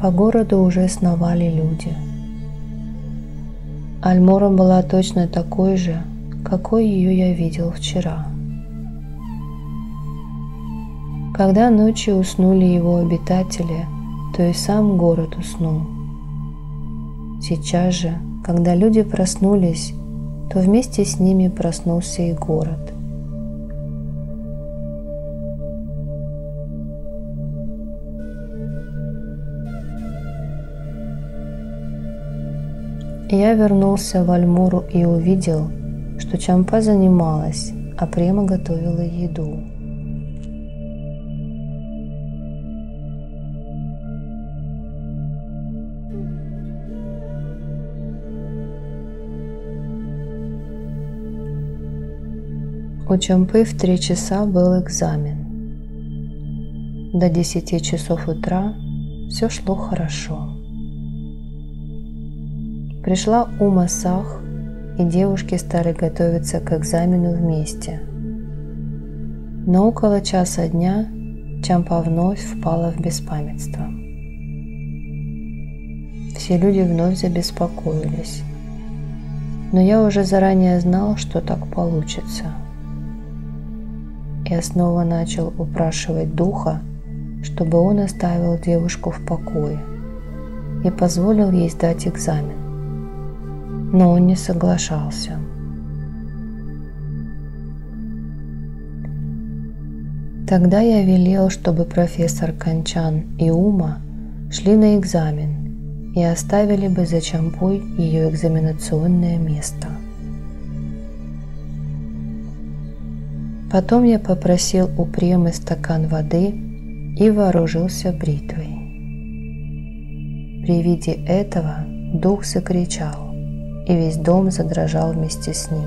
По городу уже сновали люди. Альмора была точно такой же, какой ее я видел вчера. Когда ночью уснули его обитатели, то и сам город уснул. Сейчас же, когда люди проснулись, то вместе с ними проснулся и город. Я вернулся в Альмору и увидел, что Чампа занималась, а Према готовила еду. У Чампы в 3 часа был экзамен. До 10 часов утра все шло хорошо. Пришла Ума Сах, и девушки стали готовиться к экзамену вместе. Но около часа дня Чампа вновь впала в беспамятство. Все люди вновь забеспокоились. Но я уже заранее знал, что так получится. Я снова начал упрашивать духа, чтобы он оставил девушку в покое и позволил ей сдать экзамен. Но он не соглашался. Тогда я велел, чтобы профессор Канчан и Ума шли на экзамен и оставили бы за Чампой ее экзаменационное место. Потом я попросил у Премы стакан воды и вооружился бритвой. При виде этого дух закричал, и весь дом задрожал вместе с ним.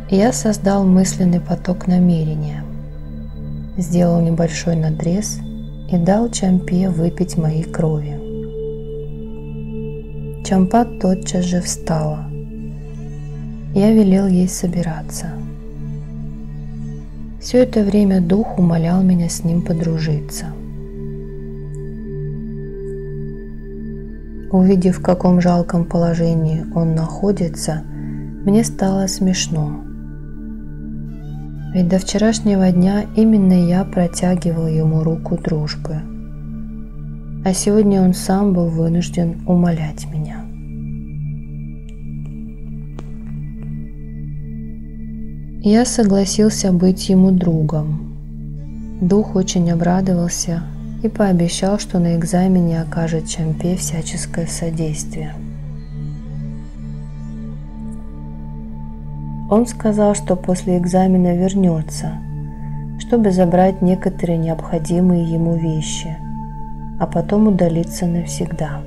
Я создал мысленный поток намерения, сделал небольшой надрез и дал Чампе выпить моей крови. Чампа тотчас же встала. Я велел ей собираться. Все это время дух умолял меня с ним подружиться. Увидев, в каком жалком положении он находится, мне стало смешно. Ведь до вчерашнего дня именно я протягивал ему руку дружбы, а сегодня он сам был вынужден умолять меня. Я согласился быть ему другом. Дух очень обрадовался и пообещал, что на экзамене окажет Чампе всяческое содействие. Он сказал, что после экзамена вернется, чтобы забрать некоторые необходимые ему вещи, а потом удалиться навсегда.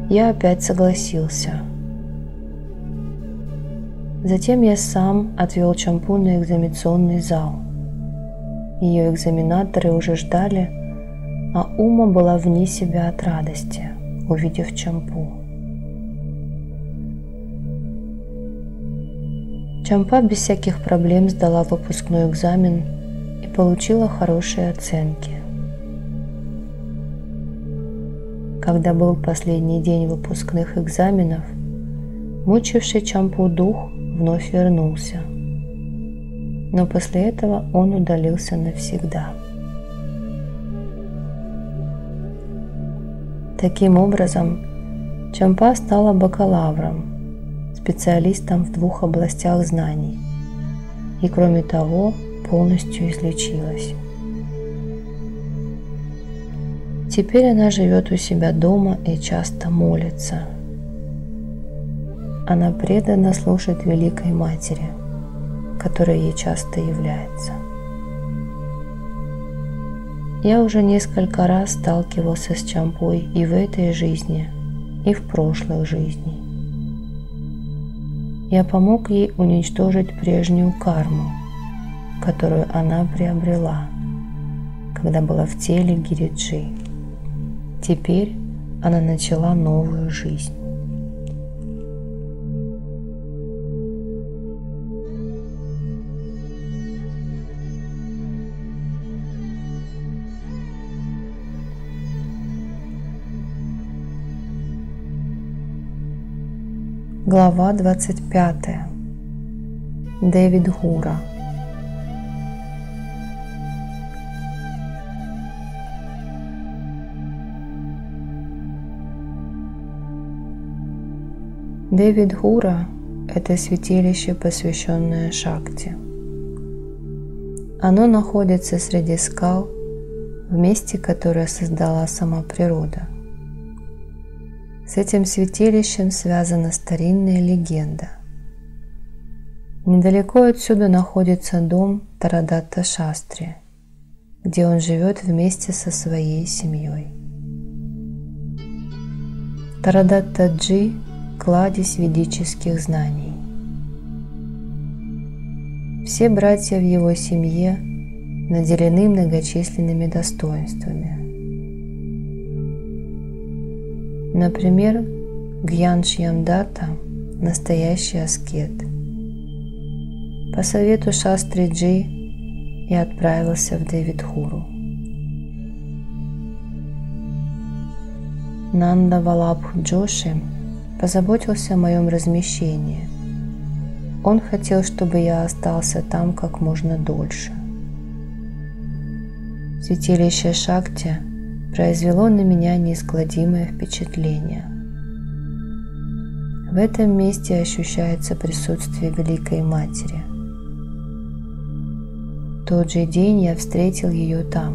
Я опять согласился. Затем я сам отвел Чампу на экзаменационный зал. Ее экзаменаторы уже ждали, а Ума была вне себя от радости, увидев Чампу. Чампа без всяких проблем сдала выпускной экзамен и получила хорошие оценки. Когда был последний день выпускных экзаменов, мучивший Чампу дух вновь вернулся, но после этого он удалился навсегда. Таким образом, Чампа стала бакалавром, специалистом в 2 областях знаний и, кроме того, полностью излечилась. Теперь она живет у себя дома и часто молится. Она преданно служит Великой Матери, которая ей часто является. Я уже несколько раз сталкивался с Чампой и в этой жизни, и в прошлых жизнях. Я помог ей уничтожить прежнюю карму, которую она приобрела, когда была в теле Гириджи. Теперь она начала новую жизнь. Глава 25. Дэвид Гура. Дэвид Гура – это святилище, посвященное Шакти. Оно находится среди скал, в месте, которое создала сама природа. С этим святилищем связана старинная легенда. Недалеко отсюда находится дом Тарадатта Шастри, где он живет вместе со своей семьей. Тарадатта Джи – кладезь ведических знаний. Все братья в его семье наделены многочисленными достоинствами. Например, Гьян Шьямдата – настоящий аскет. По совету Шастри Джи я отправился в Дэвидхуру. Нанда Валабх Джоши позаботился о моем размещении. Он хотел, чтобы я остался там как можно дольше. Святилище Шакти произвело на меня неизгладимое впечатление. В этом месте ощущается присутствие Великой Матери, тот же день я встретил ее там.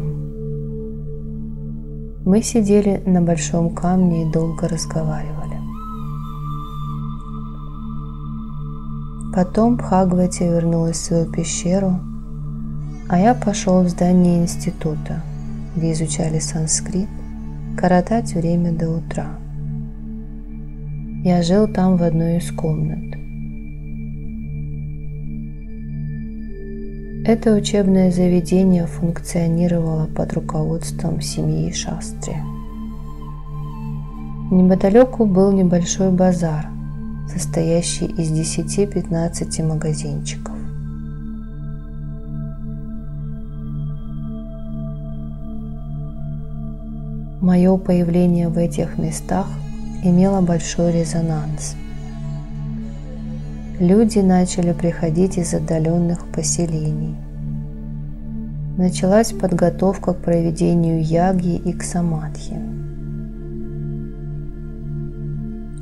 Мы сидели на большом камне и долго разговаривали. Потом Бхагавати вернулась в свою пещеру, а я пошел в здание института, где изучали санскрит, коротать время до утра. Я жил там в одной из комнат. Это учебное заведение функционировало под руководством семьи Шастри. Неподалеку был небольшой базар, состоящий из 10-15 магазинчиков. Мое появление в этих местах имело большой резонанс. Люди начали приходить из отдаленных поселений. Началась подготовка к проведению ягги и к самадхи.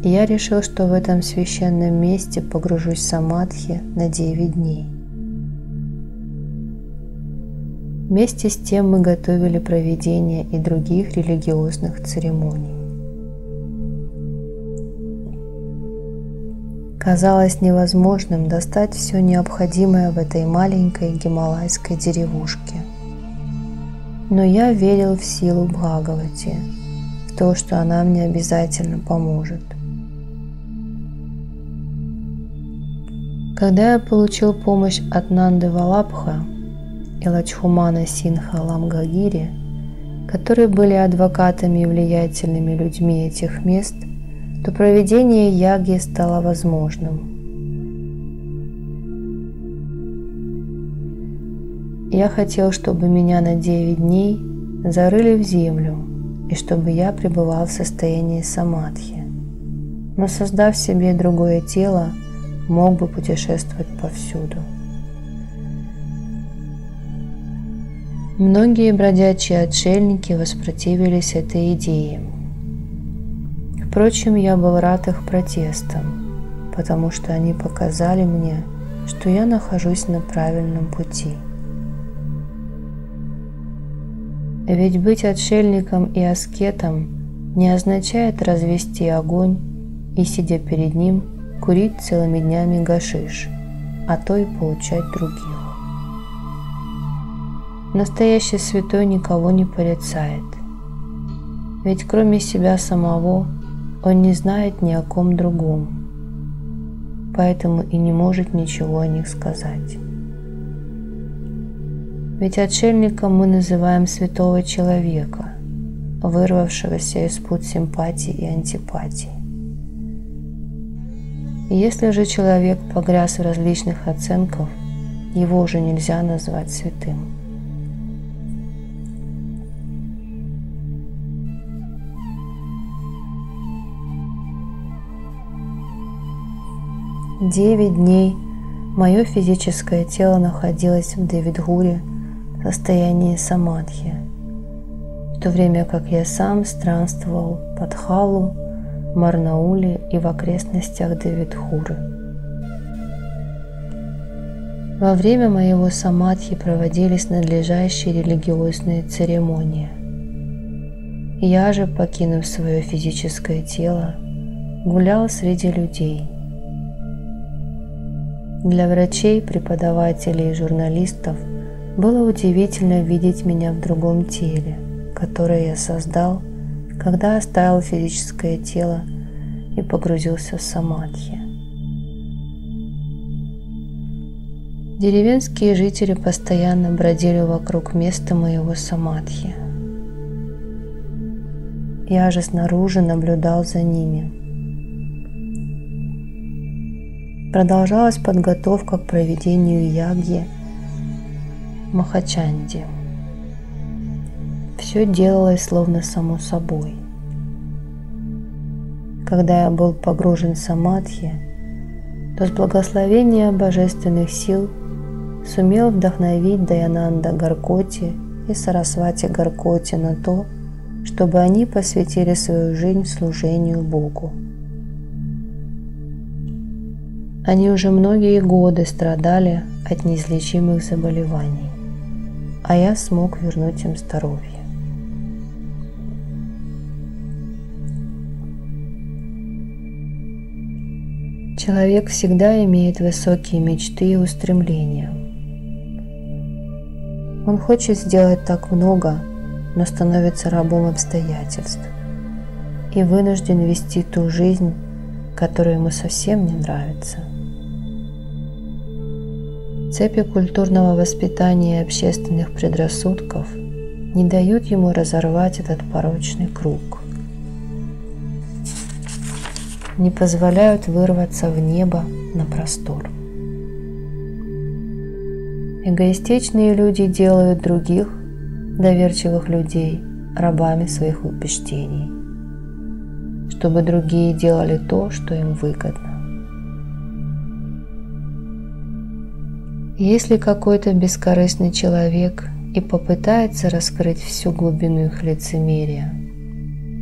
Я решил, что в этом священном месте погружусь в самадхи на 9 дней. Вместе с тем мы готовили проведение и других религиозных церемоний. Казалось невозможным достать все необходимое в этой маленькой гималайской деревушке. Но я верил в силу Бхагавати, в то, что она мне обязательно поможет. Когда я получил помощь от Нанды Валабха и Лачхумана Синха Ламгагири, которые были адвокатами и влиятельными людьми этих мест, то проведение ягги стало возможным. Я хотел, чтобы меня на 9 дней зарыли в землю и чтобы я пребывал в состоянии самадхи, но, создав себе другое тело, мог бы путешествовать повсюду. Многие бродячие отшельники воспротивились этой идее. Впрочем, я был рад их протестам, потому что они показали мне, что я нахожусь на правильном пути. Ведь быть отшельником и аскетом не означает развести огонь и, сидя перед ним, курить целыми днями гашиш, а то и поучать других. Настоящий святой никого не порицает, ведь кроме себя самого он не знает ни о ком другом, поэтому и не может ничего о них сказать. Ведь отшельником мы называем святого человека, вырвавшегося из пут симпатии и антипатии. И если же человек погряз в различных оценках, его уже нельзя назвать святым. Девять дней мое физическое тело находилось в Девидгуре в состоянии самадхи, в то время как я сам странствовал по Дхалу, Марнауле и в окрестностях Девидгуры. Во время моего самадхи проводились надлежащие религиозные церемонии. Я же, покинув свое физическое тело, гулял среди людей. Для врачей, преподавателей и журналистов было удивительно видеть меня в другом теле, которое я создал, когда оставил физическое тело и погрузился в самадхи. Деревенские жители постоянно бродили вокруг места моего самадхи. Я же снаружи наблюдал за ними. Продолжалась подготовка к проведению ягги Махачанди. Все делалось словно само собой. Когда я был погружен в самадхи, то с благословения божественных сил сумел вдохновить Даянанда Гаркоти и Сарасвати Гаркоти на то, чтобы они посвятили свою жизнь служению Богу. Они уже многие годы страдали от неизлечимых заболеваний. а я смог вернуть им здоровье. Человек всегда имеет высокие мечты и устремления. Он хочет сделать так много, но становится рабом обстоятельств и вынужден вести ту жизнь, которая ему совсем не нравится. Цепи культурного воспитания и общественных предрассудков не дают ему разорвать этот порочный круг, не позволяют вырваться в небо на простор. Эгоистичные люди делают других, доверчивых людей, рабами своих убеждений, чтобы другие делали то, что им выгодно. Если какой-то бескорыстный человек и попытается раскрыть всю глубину их лицемерия,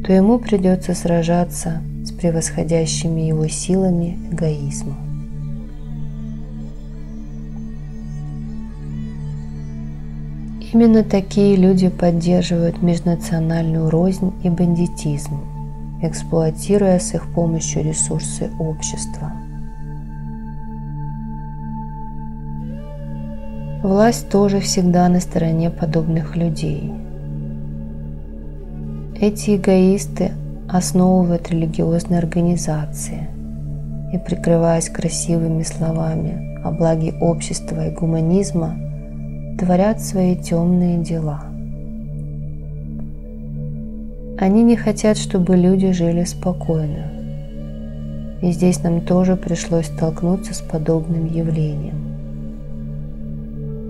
то ему придется сражаться с превосходящими его силами эгоизма. Именно такие люди поддерживают межнациональную рознь и бандитизм, эксплуатируя с их помощью ресурсы общества. Власть тоже всегда на стороне подобных людей. Эти эгоисты основывают религиозные организации и, прикрываясь красивыми словами о благе общества и гуманизма, творят свои темные дела. Они не хотят, чтобы люди жили спокойно. И здесь нам тоже пришлось столкнуться с подобным явлением.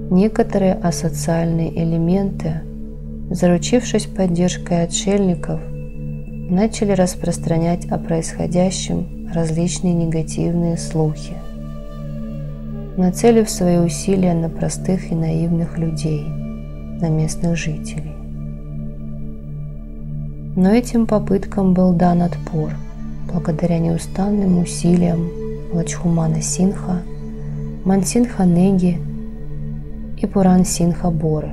Некоторые асоциальные элементы, заручившись поддержкой отшельников, начали распространять о происходящем различные негативные слухи, нацелив свои усилия на простых и наивных людей, на местных жителей. Но этим попыткам был дан отпор благодаря неустанным усилиям Лачхумана Синха, Мансинха Неги и Пуран Синха Боры.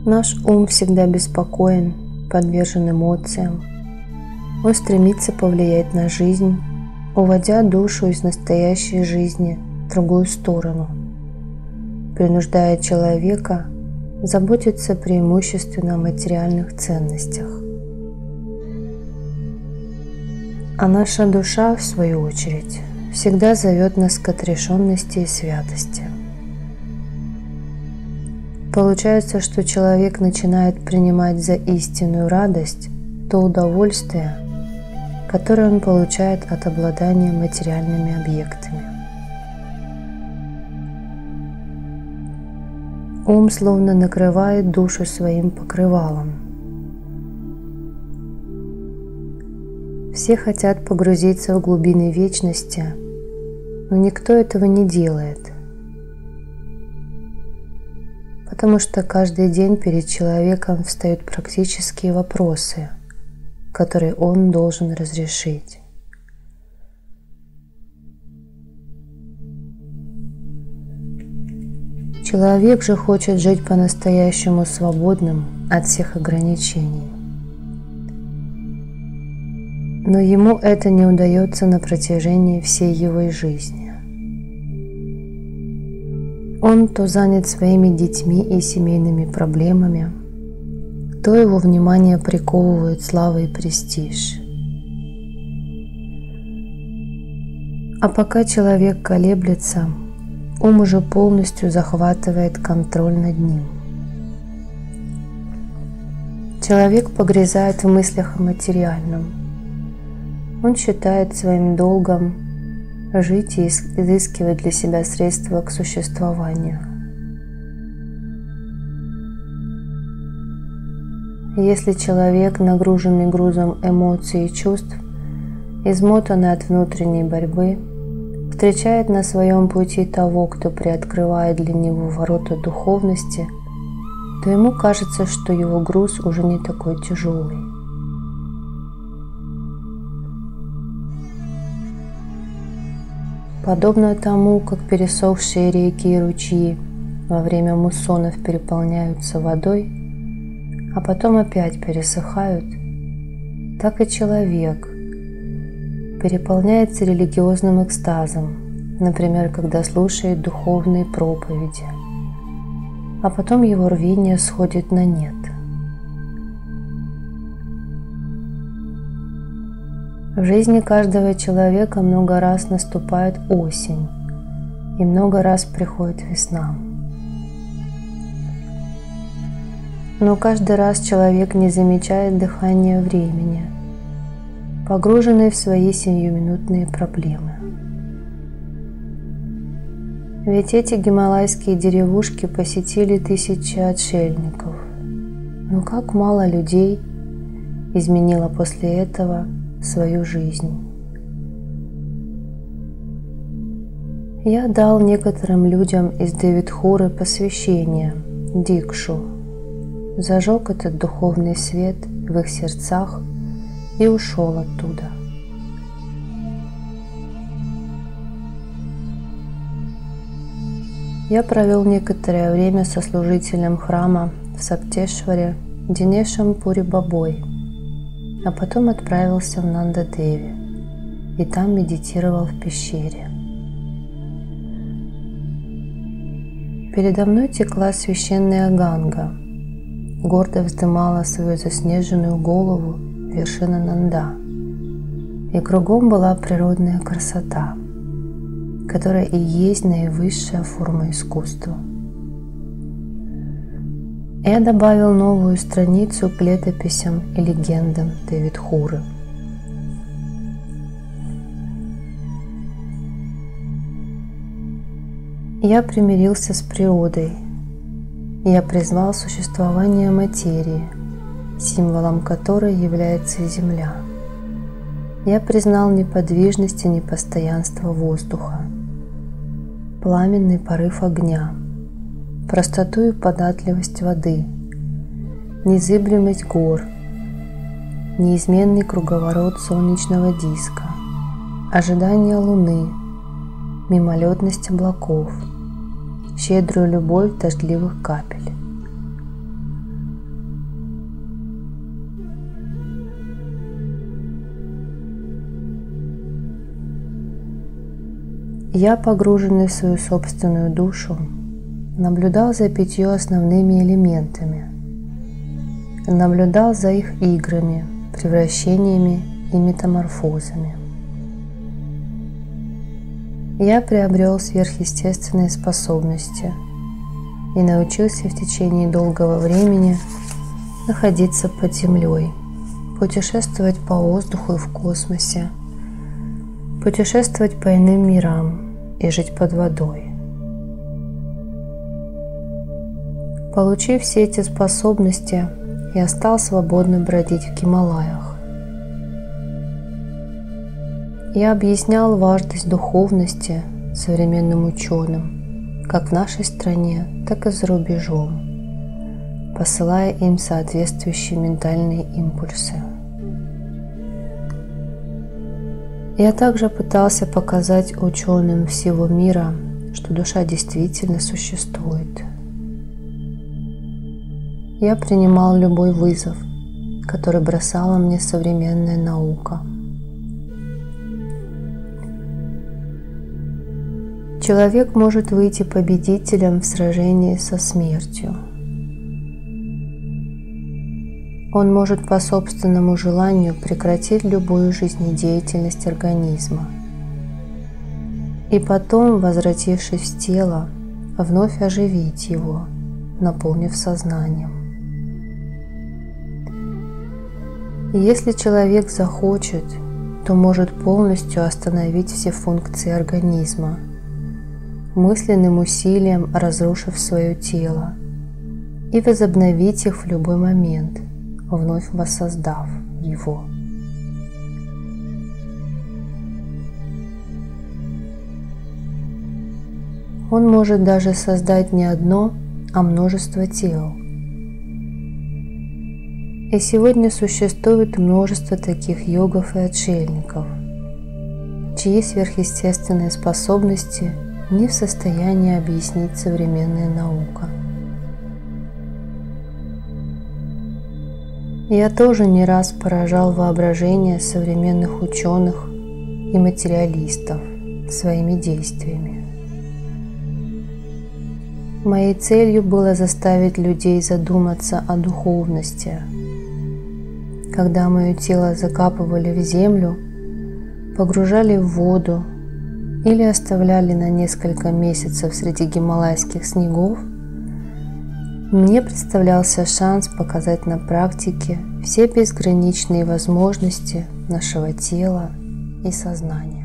Наш ум всегда беспокоен, подвержен эмоциям. Он стремится повлиять на жизнь, уводя душу из настоящей жизни в другую сторону, принуждая человека заботиться преимущественно о материальных ценностях. А наша душа, в свою очередь, всегда зовет нас к отрешенности и святости. Получается, что человек начинает принимать за истинную радость то удовольствие, которое он получает от обладания материальными объектами. Ум словно накрывает душу своим покрывалом. Все хотят погрузиться в глубины вечности, но никто этого не делает. Потому что каждый день перед человеком встают практические вопросы, которые он должен разрешить. Человек же хочет жить по-настоящему свободным от всех ограничений. Но ему это не удается на протяжении всей его жизни. Он то занят своими детьми и семейными проблемами, то его внимание приковывают слава и престиж. А пока человек колеблется, ум уже полностью захватывает контроль над ним. Человек погрязает в мыслях о материальном. Он считает своим долгом жить и изыскивать для себя средства к существованию. Если человек, нагруженный грузом эмоций и чувств, измотанный от внутренней борьбы, встречает на своем пути того, кто приоткрывает для него ворота духовности, то ему кажется, что его груз уже не такой тяжелый. Подобно тому, как пересохшие реки и ручьи во время муссонов переполняются водой, а потом опять пересыхают, так и человек переполняется религиозным экстазом, например, когда слушает духовные проповеди, а потом его рвение сходит на нет. В жизни каждого человека много раз наступает осень, и много раз приходит весна. Но каждый раз человек не замечает дыхания времени, погруженный в свои сиюминутные проблемы. Ведь эти гималайские деревушки посетили тысячи отшельников. Но как мало людей изменило после этого свою жизнь. Я дал некоторым людям из Девидхуры посвящение, дикшу, зажег этот духовный свет в их сердцах и ушел оттуда. Я провел некоторое время со служителем храма в Саптешваре Динешем Пури Бабой, а потом отправился в Нанда-Деви и там медитировал в пещере. Передо мной текла священная Ганга, гордо вздымала свою заснеженную голову вершина Нанда, и кругом была природная красота, которая и есть наивысшая форма искусства. Я добавил новую страницу к летописям и легендам Девидхуры. Я примирился с природой. Я признал существование материи, символом которой является Земля. Я признал неподвижность и непостоянство воздуха, пламенный порыв огня, простоту и податливость воды, незыблемость гор, неизменный круговорот солнечного диска, ожидание Луны, мимолетность облаков, щедрую любовь дождливых капель. Я, погруженный в свою собственную душу, наблюдал за 5 основными элементами, наблюдал за их играми, превращениями и метаморфозами. Я приобрел сверхъестественные способности и научился в течение долгого времени находиться под землей, путешествовать по воздуху и в космосе, путешествовать по иным мирам и жить под водой. Получив все эти способности, я стал свободно бродить в Гималаях. Я объяснял важность духовности современным ученым, как в нашей стране, так и за рубежом, посылая им соответствующие ментальные импульсы. Я также пытался показать ученым всего мира, что душа действительно существует. Я принимал любой вызов, который бросала мне современная наука. Человек может выйти победителем в сражении со смертью. Он может по собственному желанию прекратить любую жизнедеятельность организма и потом, возвратившись в тело, вновь оживить его, наполнив сознанием. И если человек захочет, то может полностью остановить все функции организма, мысленным усилием разрушив свое тело, и возобновить их в любой момент, вновь воссоздав его. Он может даже создать не одно, а множество тел. И сегодня существует множество таких йогов и отшельников, чьи сверхъестественные способности не в состоянии объяснить современная наука. Я тоже не раз поражал воображение современных ученых и материалистов своими действиями. Моей целью было заставить людей задуматься о духовности. Когда мое тело закапывали в землю, погружали в воду или оставляли на несколько месяцев среди гималайских снегов, мне представлялся шанс показать на практике все безграничные возможности нашего тела и сознания.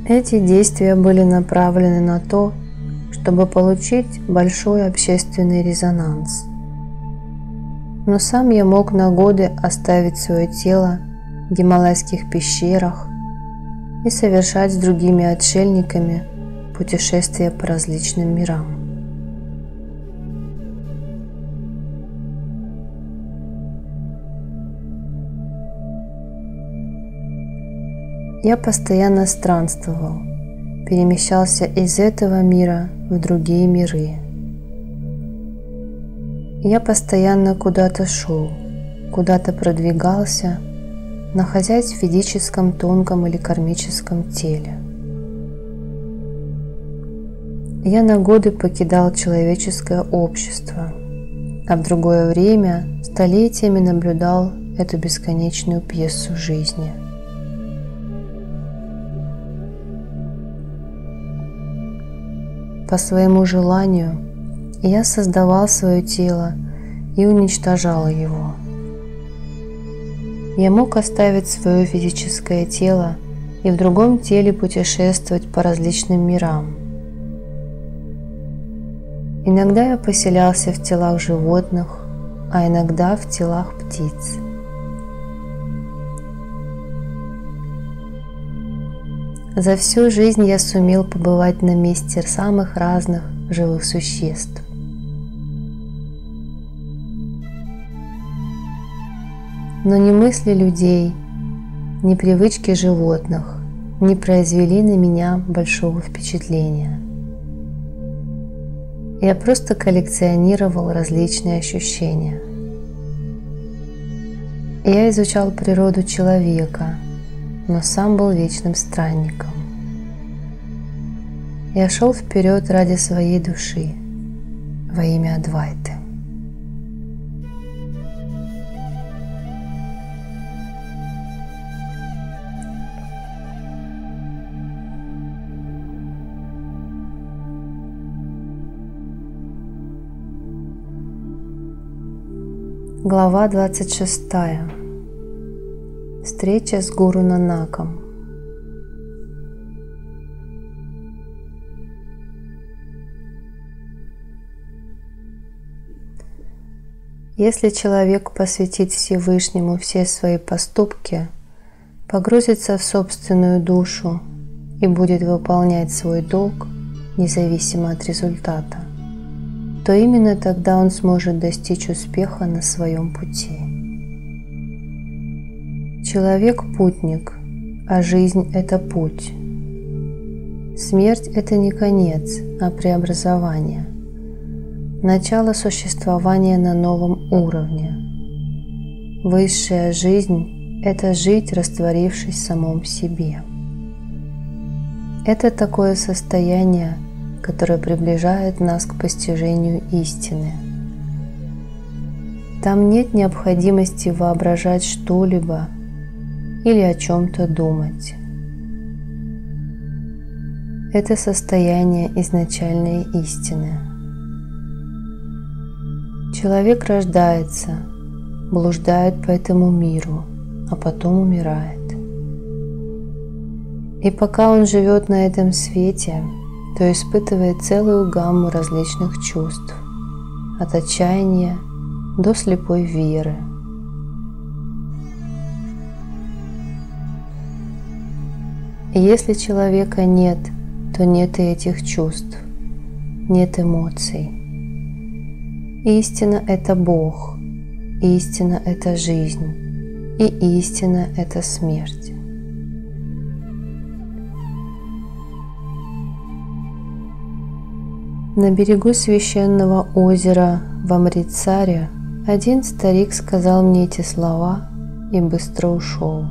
Эти действия были направлены на то, чтобы получить большой общественный резонанс. Но сам я мог на годы оставить свое тело в гималайских пещерах и совершать с другими отшельниками путешествия по различным мирам. Я постоянно странствовал, перемещался из этого мира в другие миры. Я постоянно куда-то шел, куда-то продвигался, находясь в физическом, тонком или кармическом теле. Я на годы покидал человеческое общество, а в другое время столетиями наблюдал эту бесконечную пьесу жизни. По своему желанию я создавал свое тело и уничтожал его. Я мог оставить свое физическое тело и в другом теле путешествовать по различным мирам. Иногда я поселялся в телах животных, а иногда в телах птиц. За всю жизнь я сумел побывать на месте самых разных живых существ. Но ни мысли людей, ни привычки животных не произвели на меня большого впечатления. Я просто коллекционировал различные ощущения. Я изучал природу человека, но сам был вечным странником. Я шел вперед ради своей души во имя Адвайты. Глава 26. Встреча с Гуру Нанаком. Если человек посвятит Всевышнему все свои поступки, погрузится в собственную душу и будет выполнять свой долг, независимо от результата, то именно тогда он сможет достичь успеха на своем пути. Человек – путник, а жизнь – это путь. Смерть – это не конец, а преобразование. Начало существования на новом уровне. Высшая жизнь – это жить, растворившись в самом себе. Это такое состояние, которое приближает нас к постижению истины. Там нет необходимости воображать что-либо или о чем-то думать. Это состояние изначальной истины. Человек рождается, блуждает по этому миру, а потом умирает. И пока он живет на этом свете, то испытывает целую гамму различных чувств. от отчаяния до слепой веры. И если человека нет, то нет и этих чувств, нет эмоций. Истина – это Бог, истина – это жизнь, и истина – это смерть. На берегу священного озера в Амритсаре один старик сказал мне эти слова и быстро ушел.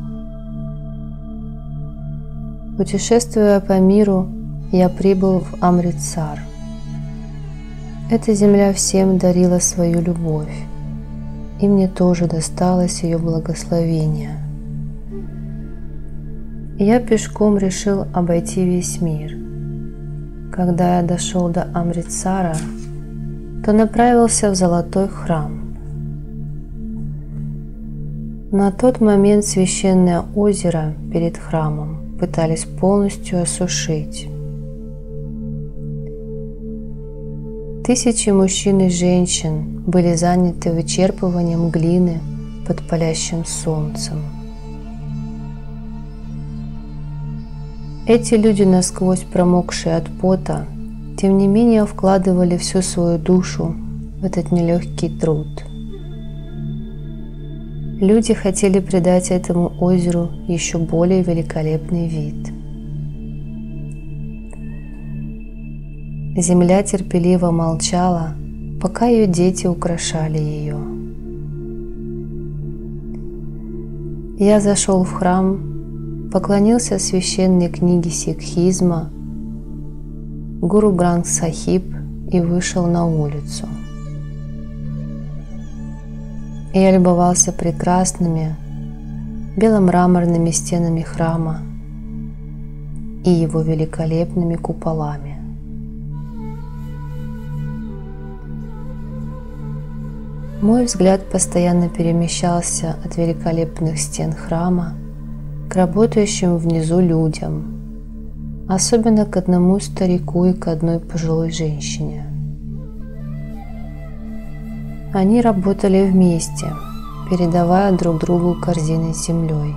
Путешествуя по миру, я прибыл в Амритсар. Эта земля всем дарила свою любовь, и мне тоже досталось ее благословение. Я пешком решил обойти весь мир. Когда я дошел до Амритсара, то направился в Золотой храм. На тот момент священное озеро перед храмом пытались полностью осушить. Тысячи мужчин и женщин были заняты вычерпыванием глины под палящим солнцем. Эти люди, насквозь промокшие от пота, тем не менее вкладывали всю свою душу в этот нелегкий труд. Люди хотели придать этому озеру еще более великолепный вид. Земля терпеливо молчала, пока ее дети украшали ее. Я зашел в храм, поклонился священной книге сикхизма, Гуру Грант Сахиб и вышел на улицу. Я любовался прекрасными беломраморными стенами храма и его великолепными куполами. Мой взгляд постоянно перемещался от великолепных стен храма к работающим внизу людям, особенно к одному старику и к одной пожилой женщине. Они работали вместе, передавая друг другу корзины с землей.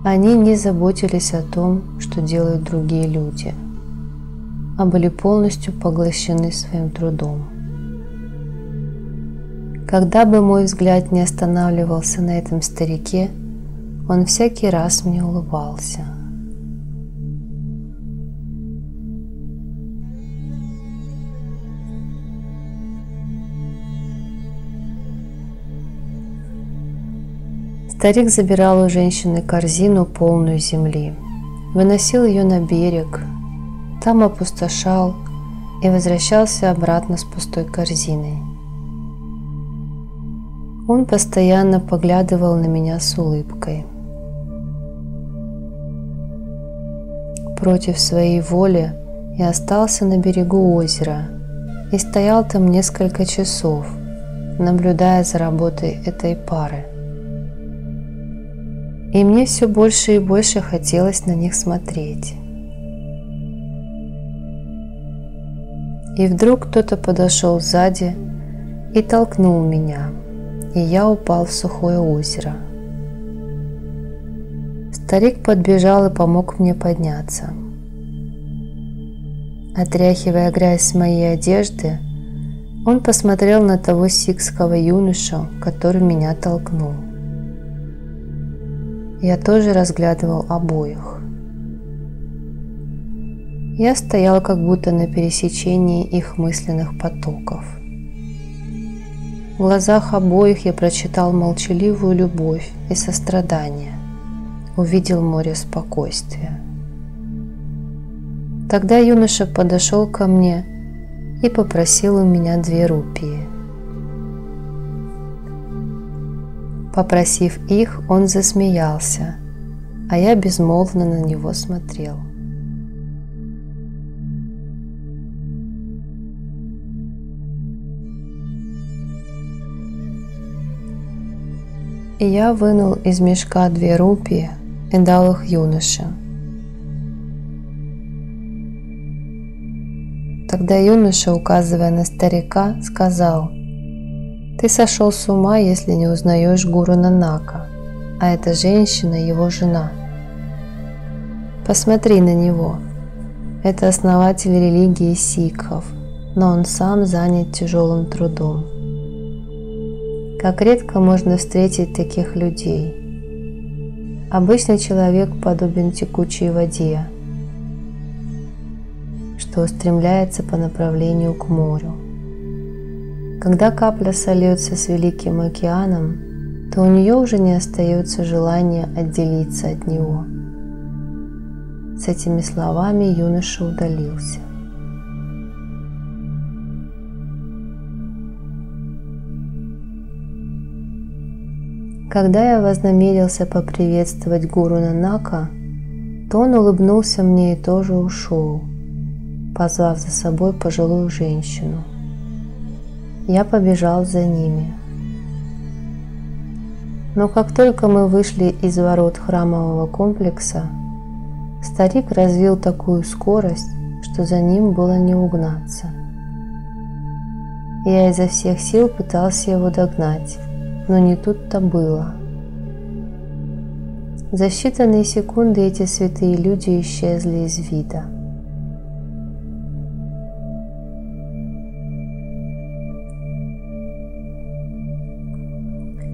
Они не заботились о том, что делают другие люди, а были полностью поглощены своим трудом. Когда бы мой взгляд не останавливался на этом старике, он всякий раз мне улыбался. Старик забирал у женщины корзину, полную земли, выносил ее на берег, там опустошал и возвращался обратно с пустой корзиной. Он постоянно поглядывал на меня с улыбкой. Против своей воли я остался на берегу озера и стоял там несколько часов, наблюдая за работой этой пары. И мне все больше и больше хотелось на них смотреть. И вдруг кто-то подошел сзади и толкнул меня, и я упал в сухое озеро. Старик подбежал и помог мне подняться. Отряхивая грязь с моей одежды, он посмотрел на того сикхского юношу, который меня толкнул. Я тоже разглядывал обоих. Я стоял как будто на пересечении их мысленных потоков. В глазах обоих я прочитал молчаливую любовь и сострадание, увидел море спокойствия. Тогда юноша подошел ко мне и попросил у меня 2 рупии. Попросив их, он засмеялся, а я безмолвно на него смотрел. И я вынул из мешка 2 рупии и дал их юноше. Тогда Тогда юноша, указывая на старика, сказал: «Ты сошел с ума, если не узнаешь гуру Нанака, а эта женщина его жена. Посмотри на него. Это основатель религии сикхов, но он сам занят тяжелым трудом. Как редко можно встретить таких людей. Обычный человек подобен текучей воде, что устремляется по направлению к морю. Когда капля сольется с великим океаном, то у нее уже не остается желания отделиться от него». С этими словами юноша удалился. Когда я вознамерился поприветствовать гуру Нанака, то он улыбнулся мне и тоже ушел, позвав за собой пожилую женщину. Я побежал за ними. Но как только мы вышли из ворот храмового комплекса, старик развил такую скорость, что за ним было не угнаться. Я изо всех сил пытался его догнать, но не тут-то было. За считанные секунды эти святые люди исчезли из вида.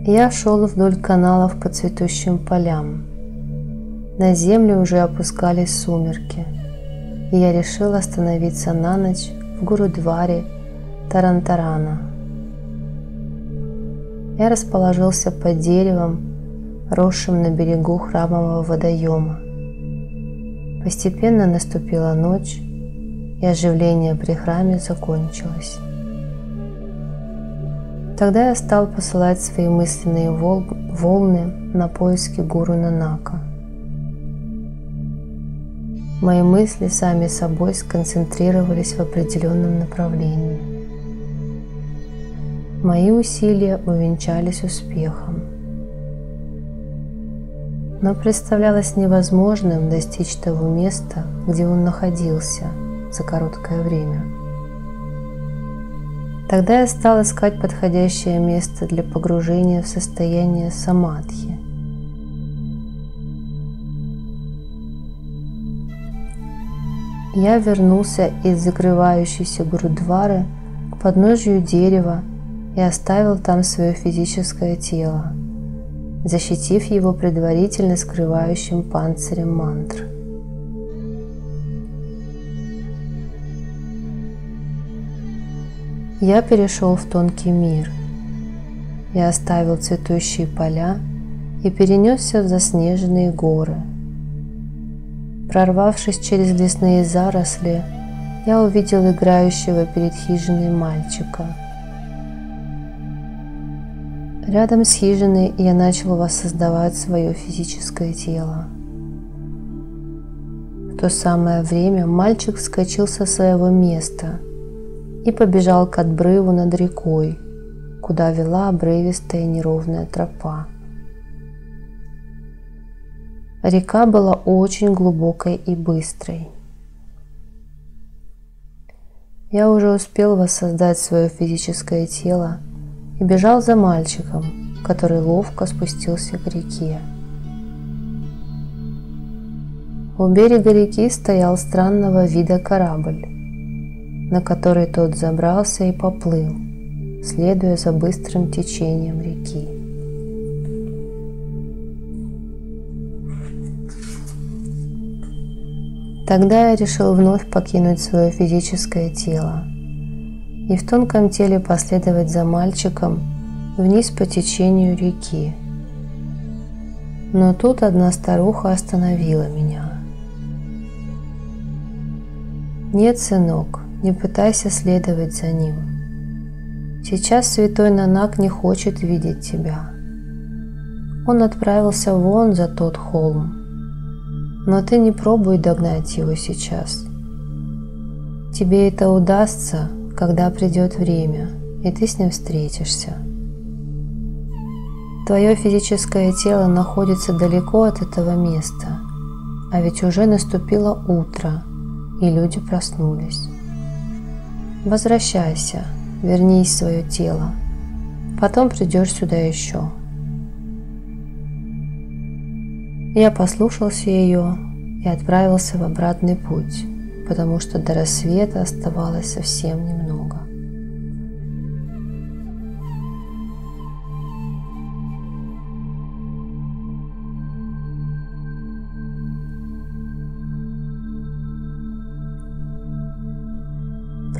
Я шел вдоль каналов по цветущим полям. На землю уже опускались сумерки, и я решил остановиться на ночь в Гурудваре Тарантарана. Я расположился под деревом, росшим на берегу храмового водоема. Постепенно наступила ночь, и оживление при храме закончилось. Тогда я стал посылать свои мысленные волны на поиски гуру Нанака. Мои мысли сами собой сконцентрировались в определенном направлении. Мои усилия увенчались успехом. Но представлялось невозможным достичь того места, где он находился, за короткое время. Тогда я стал искать подходящее место для погружения в состояние самадхи. Я вернулся из закрывающейся гурудвары к подножию дерева и оставил там свое физическое тело, защитив его предварительно скрывающим панцирем мантр. Я перешел в тонкий мир. Я оставил цветущие поля и перенесся в заснеженные горы. Прорвавшись через лесные заросли, я увидел играющего перед хижиной мальчика. Рядом с хижиной я начал воссоздавать свое физическое тело. В то самое время мальчик вскочил со своего места и побежал к обрыву над рекой, куда вела обрывистая неровная тропа. Река была очень глубокой и быстрой. Я уже успел воссоздать свое физическое тело и бежал за мальчиком, который ловко спустился к реке. У берега реки стоял странного вида корабль, на который тот забрался и поплыл, следуя за быстрым течением реки. Тогда я решил вновь покинуть свое физическое тело и в тонком теле последовать за мальчиком вниз по течению реки. Но тут одна старуха остановила меня. «Нет, сынок, не пытайся следовать за ним. Сейчас святой Нанак не хочет видеть тебя. Он отправился вон за тот холм. Но ты не пробуй догнать его сейчас. Тебе это удастся, когда придет время, и ты с ним встретишься. Твое физическое тело находится далеко от этого места, а ведь уже наступило утро, и люди проснулись. Возвращайся, вернись в свое тело. Потом придешь сюда еще. Я послушался ее и отправился в обратный путь, потому что до рассвета оставалось совсем немного.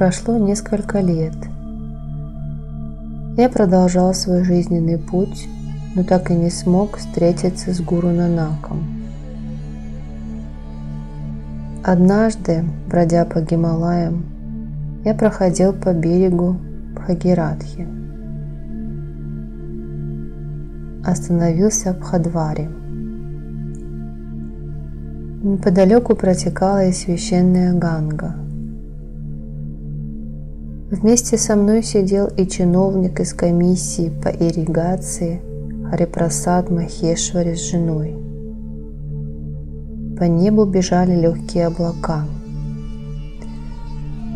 Прошло несколько лет. Я продолжал свой жизненный путь, но так и не смог встретиться с Гуру Нанаком. Однажды, бродя по Гималаям, я проходил по берегу Бхагиратхи. Остановился в Бхадваре. Неподалеку протекала и священная Ганга. Вместе со мной сидел и чиновник из комиссии по ирригации Харипрасад Махешвари с женой. По небу бежали легкие облака.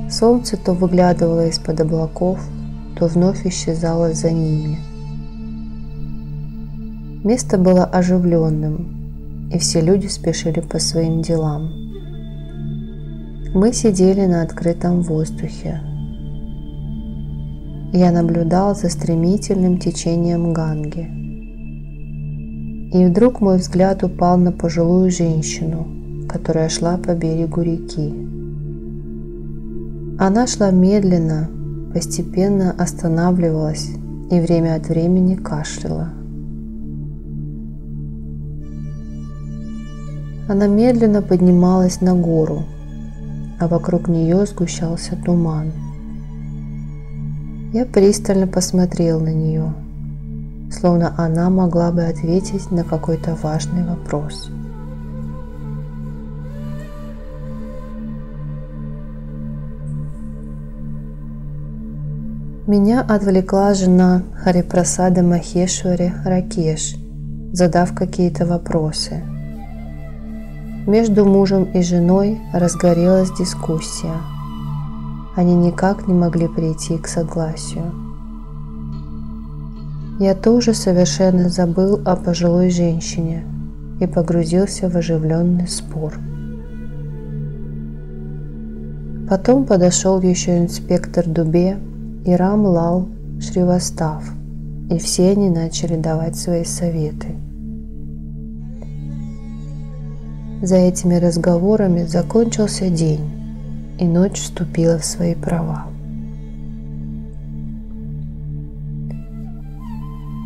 Солнце то выглядывало из-под облаков, то вновь исчезало за ними. Место было оживленным, и все люди спешили по своим делам. Мы сидели на открытом воздухе. Я наблюдал за стремительным течением Ганги. И вдруг мой взгляд упал на пожилую женщину, которая шла по берегу реки. Она шла медленно, постепенно останавливалась и время от времени кашляла. Она медленно поднималась на гору, а вокруг нее сгущался туман. Я пристально посмотрел на нее, словно она могла бы ответить на какой-то важный вопрос. Меня отвлекла жена Харипрасада Махешвари Ракеш, задав какие-то вопросы. Между мужем и женой разгорелась дискуссия. Они никак не могли прийти к согласию. Я тоже совершенно забыл о пожилой женщине и погрузился в оживленный спор. Потом подошел еще инспектор Дубе и Рам Лал Шривастав, и все они начали давать свои советы. За этими разговорами закончился день, и ночь вступила в свои права.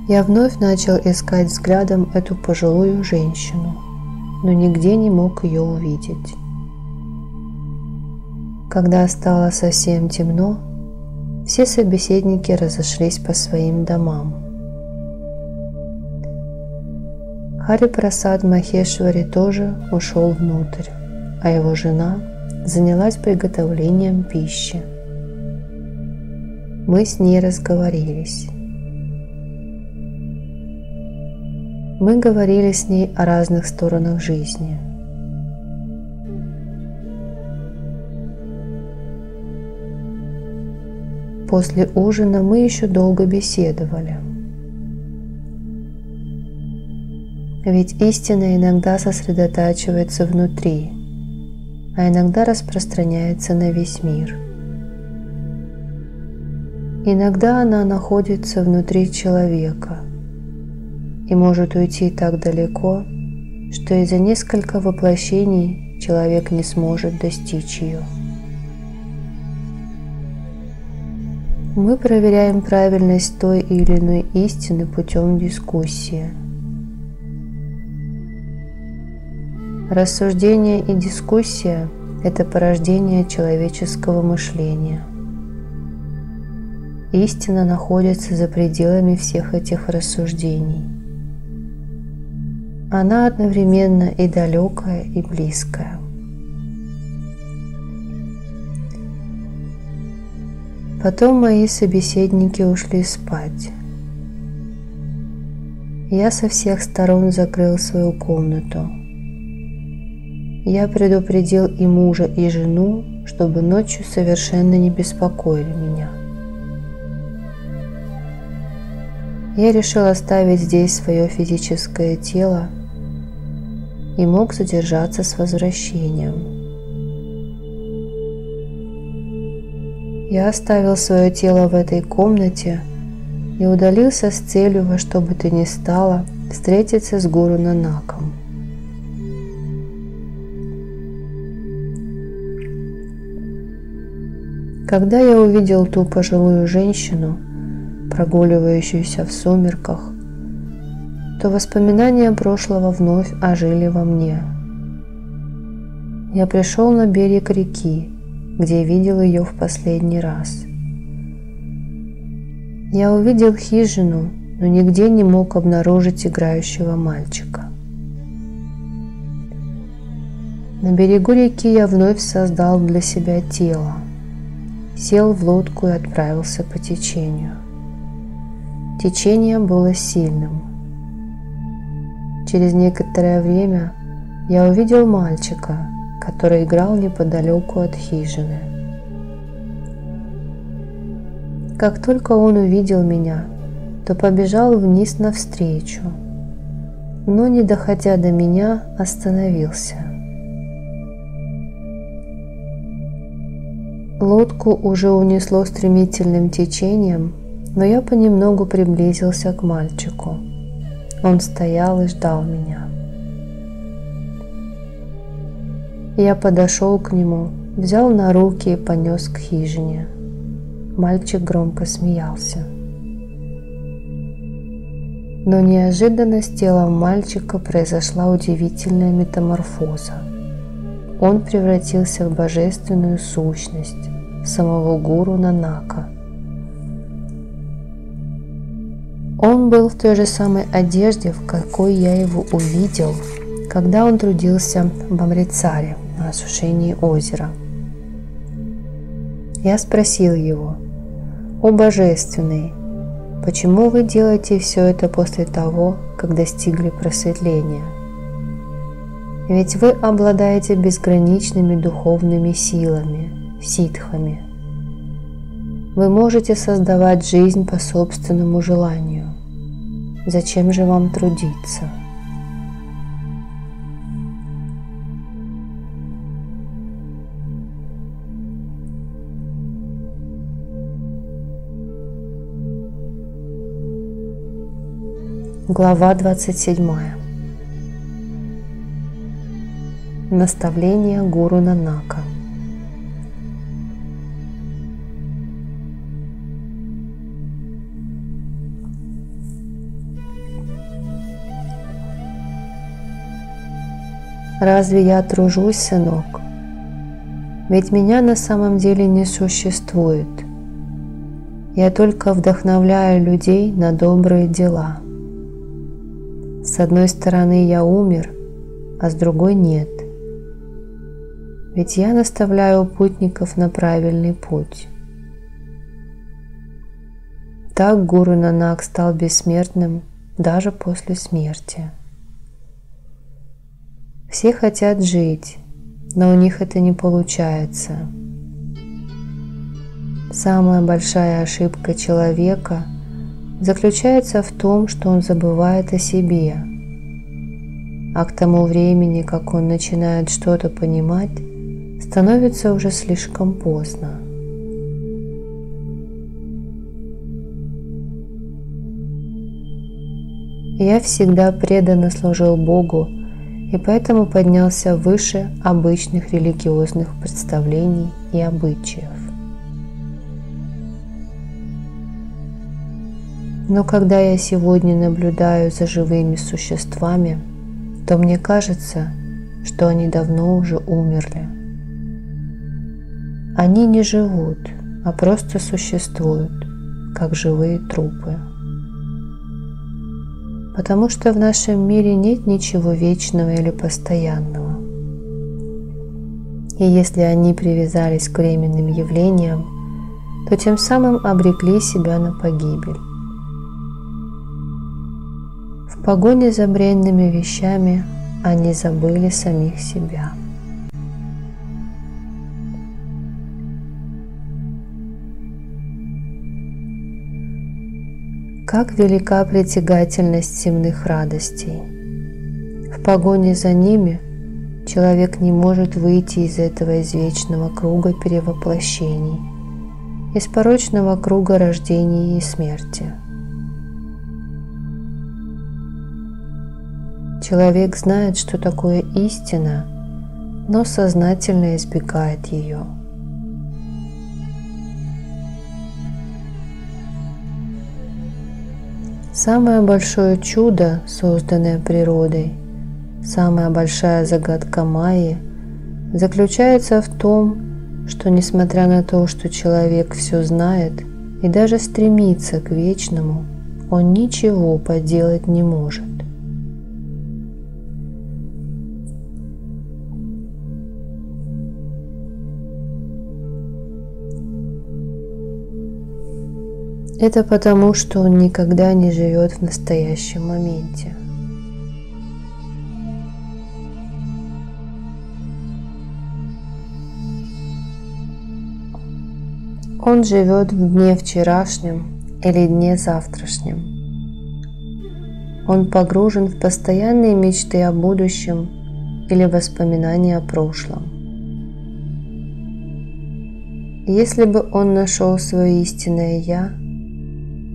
Я вновь начал искать взглядом эту пожилую женщину, но нигде не мог ее увидеть. Когда стало совсем темно, все собеседники разошлись по своим домам. Харипрасад Махешвари тоже ушел внутрь, а его жена занялась приготовлением пищи. Мы с ней разговорились. Мы говорили с ней о разных сторонах жизни. После ужина мы еще долго беседовали. Ведь истина иногда сосредотачивается внутри, а иногда распространяется на весь мир. Иногда она находится внутри человека и может уйти так далеко, что из-за нескольких воплощений человек не сможет достичь ее. Мы проверяем правильность той или иной истины путем дискуссии. Рассуждение и дискуссия – это порождение человеческого мышления. Истина находится за пределами всех этих рассуждений. Она одновременно и далекая, и близкая. Потом мои собеседники ушли спать. Я со всех сторон закрыл свою комнату. Я предупредил и мужа, и жену, чтобы ночью совершенно не беспокоили меня. Я решил оставить здесь свое физическое тело и мог задержаться с возвращением. Я оставил свое тело в этой комнате и удалился с целью во что бы то ни стало встретиться с Гуру Нанаком. Когда я увидел ту пожилую женщину, прогуливающуюся в сумерках, то воспоминания прошлого вновь ожили во мне. Я пришел на берег реки, где видел ее в последний раз. Я увидел хижину, но нигде не мог обнаружить играющего мальчика. На берегу реки я вновь создал для себя тело, сел в лодку и отправился по течению. Течение было сильным. Через некоторое время я увидел мальчика, который играл неподалеку от хижины. Как только он увидел меня, то побежал вниз навстречу, но, не доходя до меня, остановился. Лодку уже унесло стремительным течением, но я понемногу приблизился к мальчику. Он стоял и ждал меня. Я подошел к нему, взял на руки и понес к хижине. Мальчик громко смеялся. Но неожиданно с телом мальчика произошла удивительная метаморфоза. Он превратился в божественную сущность, самого Гуру Нанака. Он был в той же самой одежде, в какой я его увидел, когда он трудился в Амритсаре на осушении озера. Я спросил его: «О Божественный, почему вы делаете все это после того, как достигли просветления? Ведь вы обладаете безграничными духовными силами, ситхами. Вы можете создавать жизнь по собственному желанию. Зачем же вам трудиться?» Глава 27. Наставление Гуру Нанака. Разве я тружусь, сынок? Ведь меня на самом деле не существует. Я только вдохновляю людей на добрые дела. С одной стороны я умер, а с другой нет. Ведь я наставляю путников на правильный путь. Так Гуру Нанак стал бессмертным даже после смерти. Все хотят жить, но у них это не получается. Самая большая ошибка человека заключается в том, что он забывает о себе, а к тому времени, как он начинает что-то понимать, становится уже слишком поздно. Я всегда преданно служил Богу и поэтому поднялся выше обычных религиозных представлений и обычаев. Но когда я сегодня наблюдаю за живыми существами, то мне кажется, что они давно уже умерли. Они не живут, а просто существуют, как живые трупы. Потому что в нашем мире нет ничего вечного или постоянного. И если они привязались к временным явлениям, то тем самым обрекли себя на погибель. В погоне за бренными вещами они забыли самих себя. Как велика притягательность земных радостей! В погоне за ними человек не может выйти из этого извечного круга перевоплощений, из порочного круга рождения и смерти. Человек знает, что такое истина, но сознательно избегает ее. Самое большое чудо, созданное природой, самая большая загадка Майи заключается в том, что несмотря на то, что человек все знает и даже стремится к вечному, он ничего поделать не может. Это потому, что он никогда не живет в настоящем моменте. Он живет в дне вчерашнем или дне завтрашнем. Он погружен в постоянные мечты о будущем или воспоминания о прошлом. Если бы он нашел свое истинное «Я»,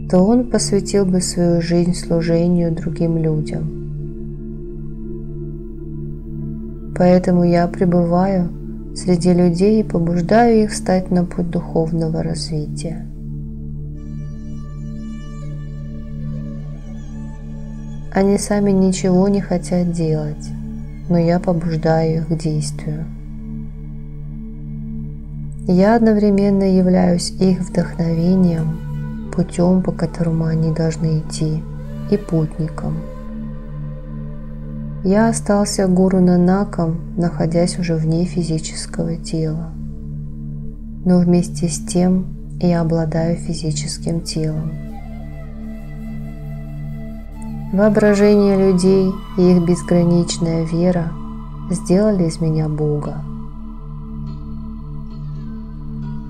то он посвятил бы свою жизнь служению другим людям. Поэтому я пребываю среди людей и побуждаю их встать на путь духовного развития. Они сами ничего не хотят делать, но я побуждаю их к действию. Я одновременно являюсь их вдохновением, путем, по которому они должны идти, и путником. Я остался гуру Нанаком, находясь уже вне физического тела. Но вместе с тем я обладаю физическим телом. Воображение людей и их безграничная вера сделали из меня Бога.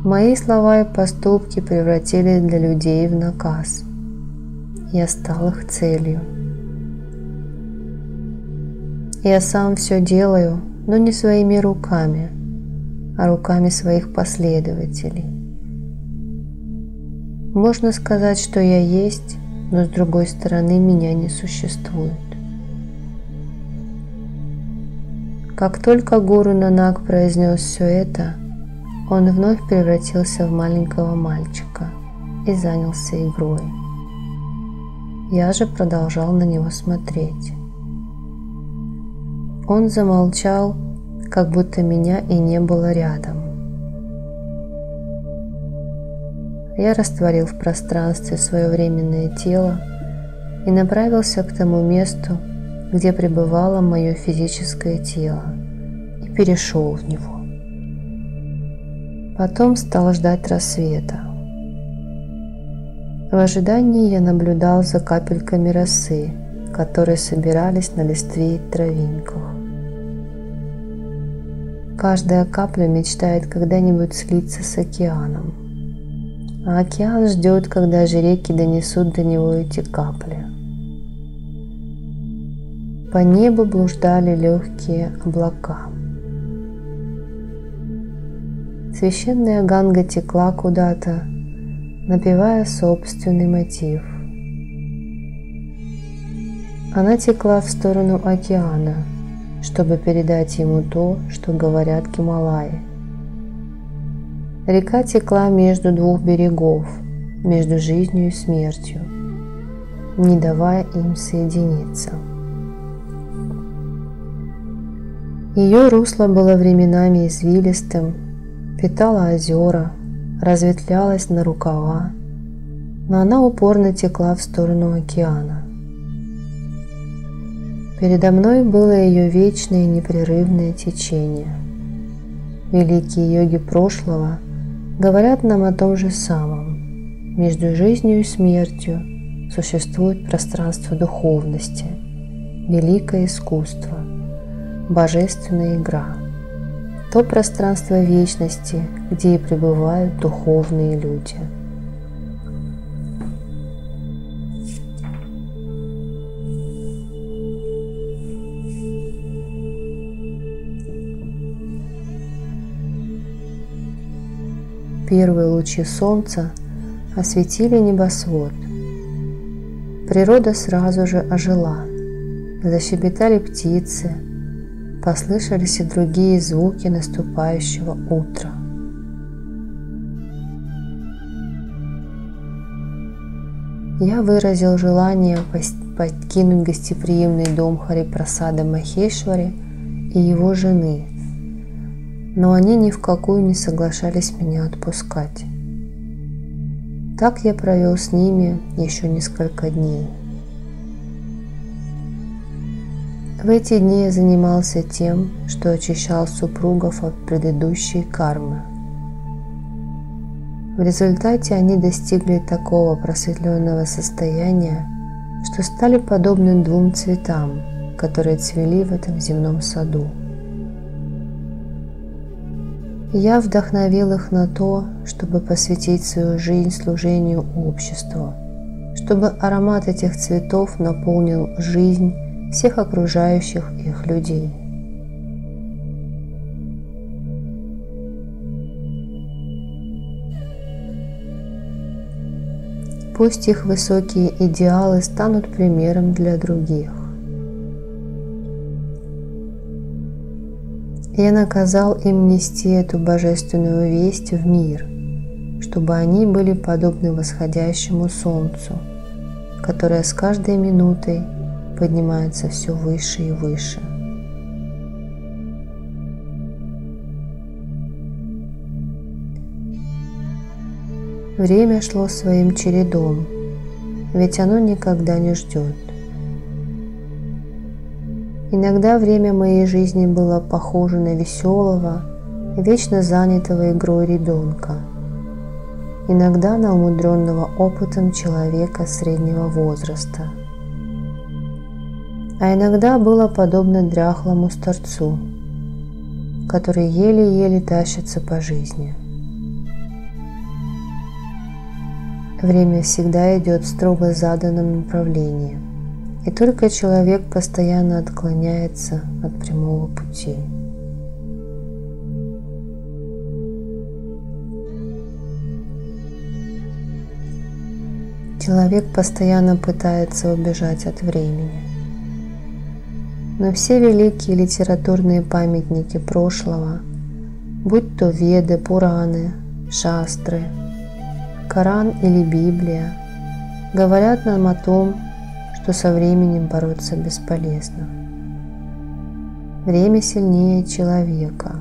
Мои слова и поступки превратились для людей в наказ. Я стал их целью. Я сам все делаю, но не своими руками, а руками своих последователей. Можно сказать, что я есть, но с другой стороны меня не существует. Как только гуру Нанак произнес все это, он вновь превратился в маленького мальчика и занялся игрой. Я же продолжал на него смотреть. Он замолчал, как будто меня и не было рядом. Я растворил в пространстве свое временное тело и направился к тому месту, где пребывало мое физическое тело, и перешел в него. Потом стал ждать рассвета. В ожидании я наблюдал за капельками росы, которые собирались на листве и травинках. Каждая капля мечтает когда-нибудь слиться с океаном, а океан ждет, когда же реки донесут до него эти капли. По небу блуждали легкие облака. Священная Ганга текла куда-то, напевая собственный мотив. Она текла в сторону океана, чтобы передать ему то, что говорят Гималаи. Река текла между двух берегов, между жизнью и смертью, не давая им соединиться. Ее русло было временами извилистым, питала озера, разветвлялась на рукава, но она упорно текла в сторону океана. Передо мной было ее вечное и непрерывное течение. Великие йоги прошлого говорят нам о том же самом. Между жизнью и смертью существует пространство духовности, великое искусство, божественная игра. То пространство вечности, где и пребывают духовные люди. первые лучи солнца осветили небосвод. Природа сразу же ожила. Защебетали птицы, послышались и другие звуки наступающего утра. Я выразил желание покинуть гостеприимный дом Харипрасада Махешвари и его жены, но они ни в какую не соглашались меня отпускать. Так я провел с ними еще несколько дней. В эти дни я занимался тем, что очищал супругов от предыдущей кармы. В результате они достигли такого просветленного состояния, что стали подобны двум цветам, которые цвели в этом земном саду. Я вдохновил их на то, чтобы посвятить свою жизнь служению обществу, чтобы аромат этих цветов наполнил жизнь всех окружающих их людей. Пусть их высокие идеалы станут примером для других. Я наказал им нести эту божественную весть в мир, чтобы они были подобны восходящему солнцу, которое с каждой минутой поднимается все выше и выше. Время шло своим чередом, ведь оно никогда не ждет. Иногда время моей жизни было похоже на веселого, вечно занятого игрой ребенка, иногда на умудренного опытом человека среднего возраста, а иногда было подобно дряхлому старцу, который еле-еле тащится по жизни. Время всегда идет в строго заданном направлении, и только человек постоянно отклоняется от прямого пути. Человек постоянно пытается убежать от времени. Но все великие литературные памятники прошлого, будь то Веды, Пураны, Шастры, Коран или Библия, говорят нам о том, что со временем бороться бесполезно. Время сильнее человека.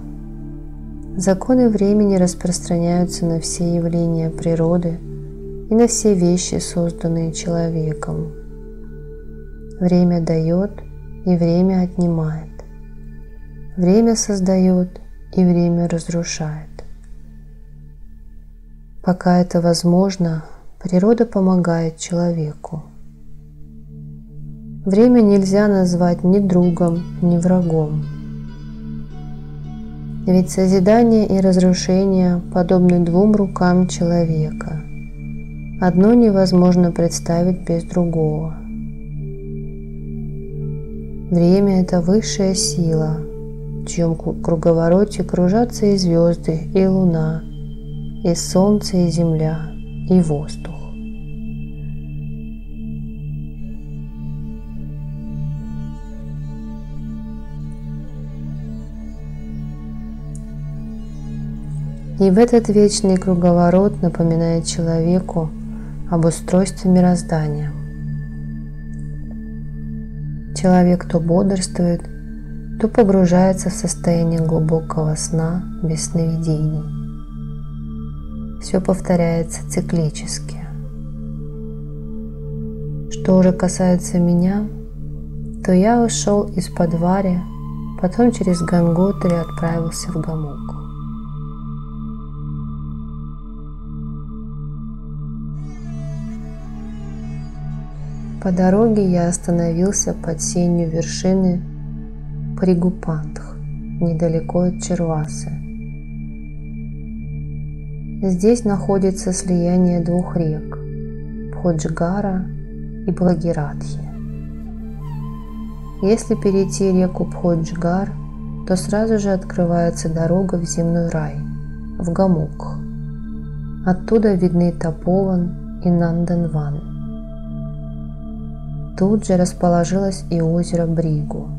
Законы времени распространяются на все явления природы и на все вещи, созданные человеком. Время дает и время отнимает. Время создает и время разрушает. Пока это возможно, природа помогает человеку. Время нельзя назвать ни другом, ни врагом. Ведь созидание и разрушение подобны двум рукам человека. Одно невозможно представить без другого. Время – это высшая сила, в чьем круговороте кружатся и звезды, и луна, и солнце, и земля, и воздух. И в этот вечный круговорот напоминает человеку об устройстве мироздания. Человек то бодрствует, то погружается в состояние глубокого сна без сновидений. Все повторяется циклически. Что же касается меня, то я ушел из Подвари, потом через Ганготри отправился в Гамуку. По дороге я остановился под сенью вершины Пригупантх, недалеко от Чарвасы. Здесь находится слияние двух рек – Бходжгара и Бхагиратхи. Если перейти реку Бходжгар, то сразу же открывается дорога в земной рай, в Гамук. Оттуда видны Тапован и Нанданван. Тут же расположилось и озеро Бригу.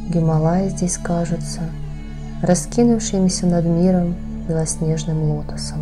Гималаи здесь кажутся раскинувшимися над миром белоснежным лотосом.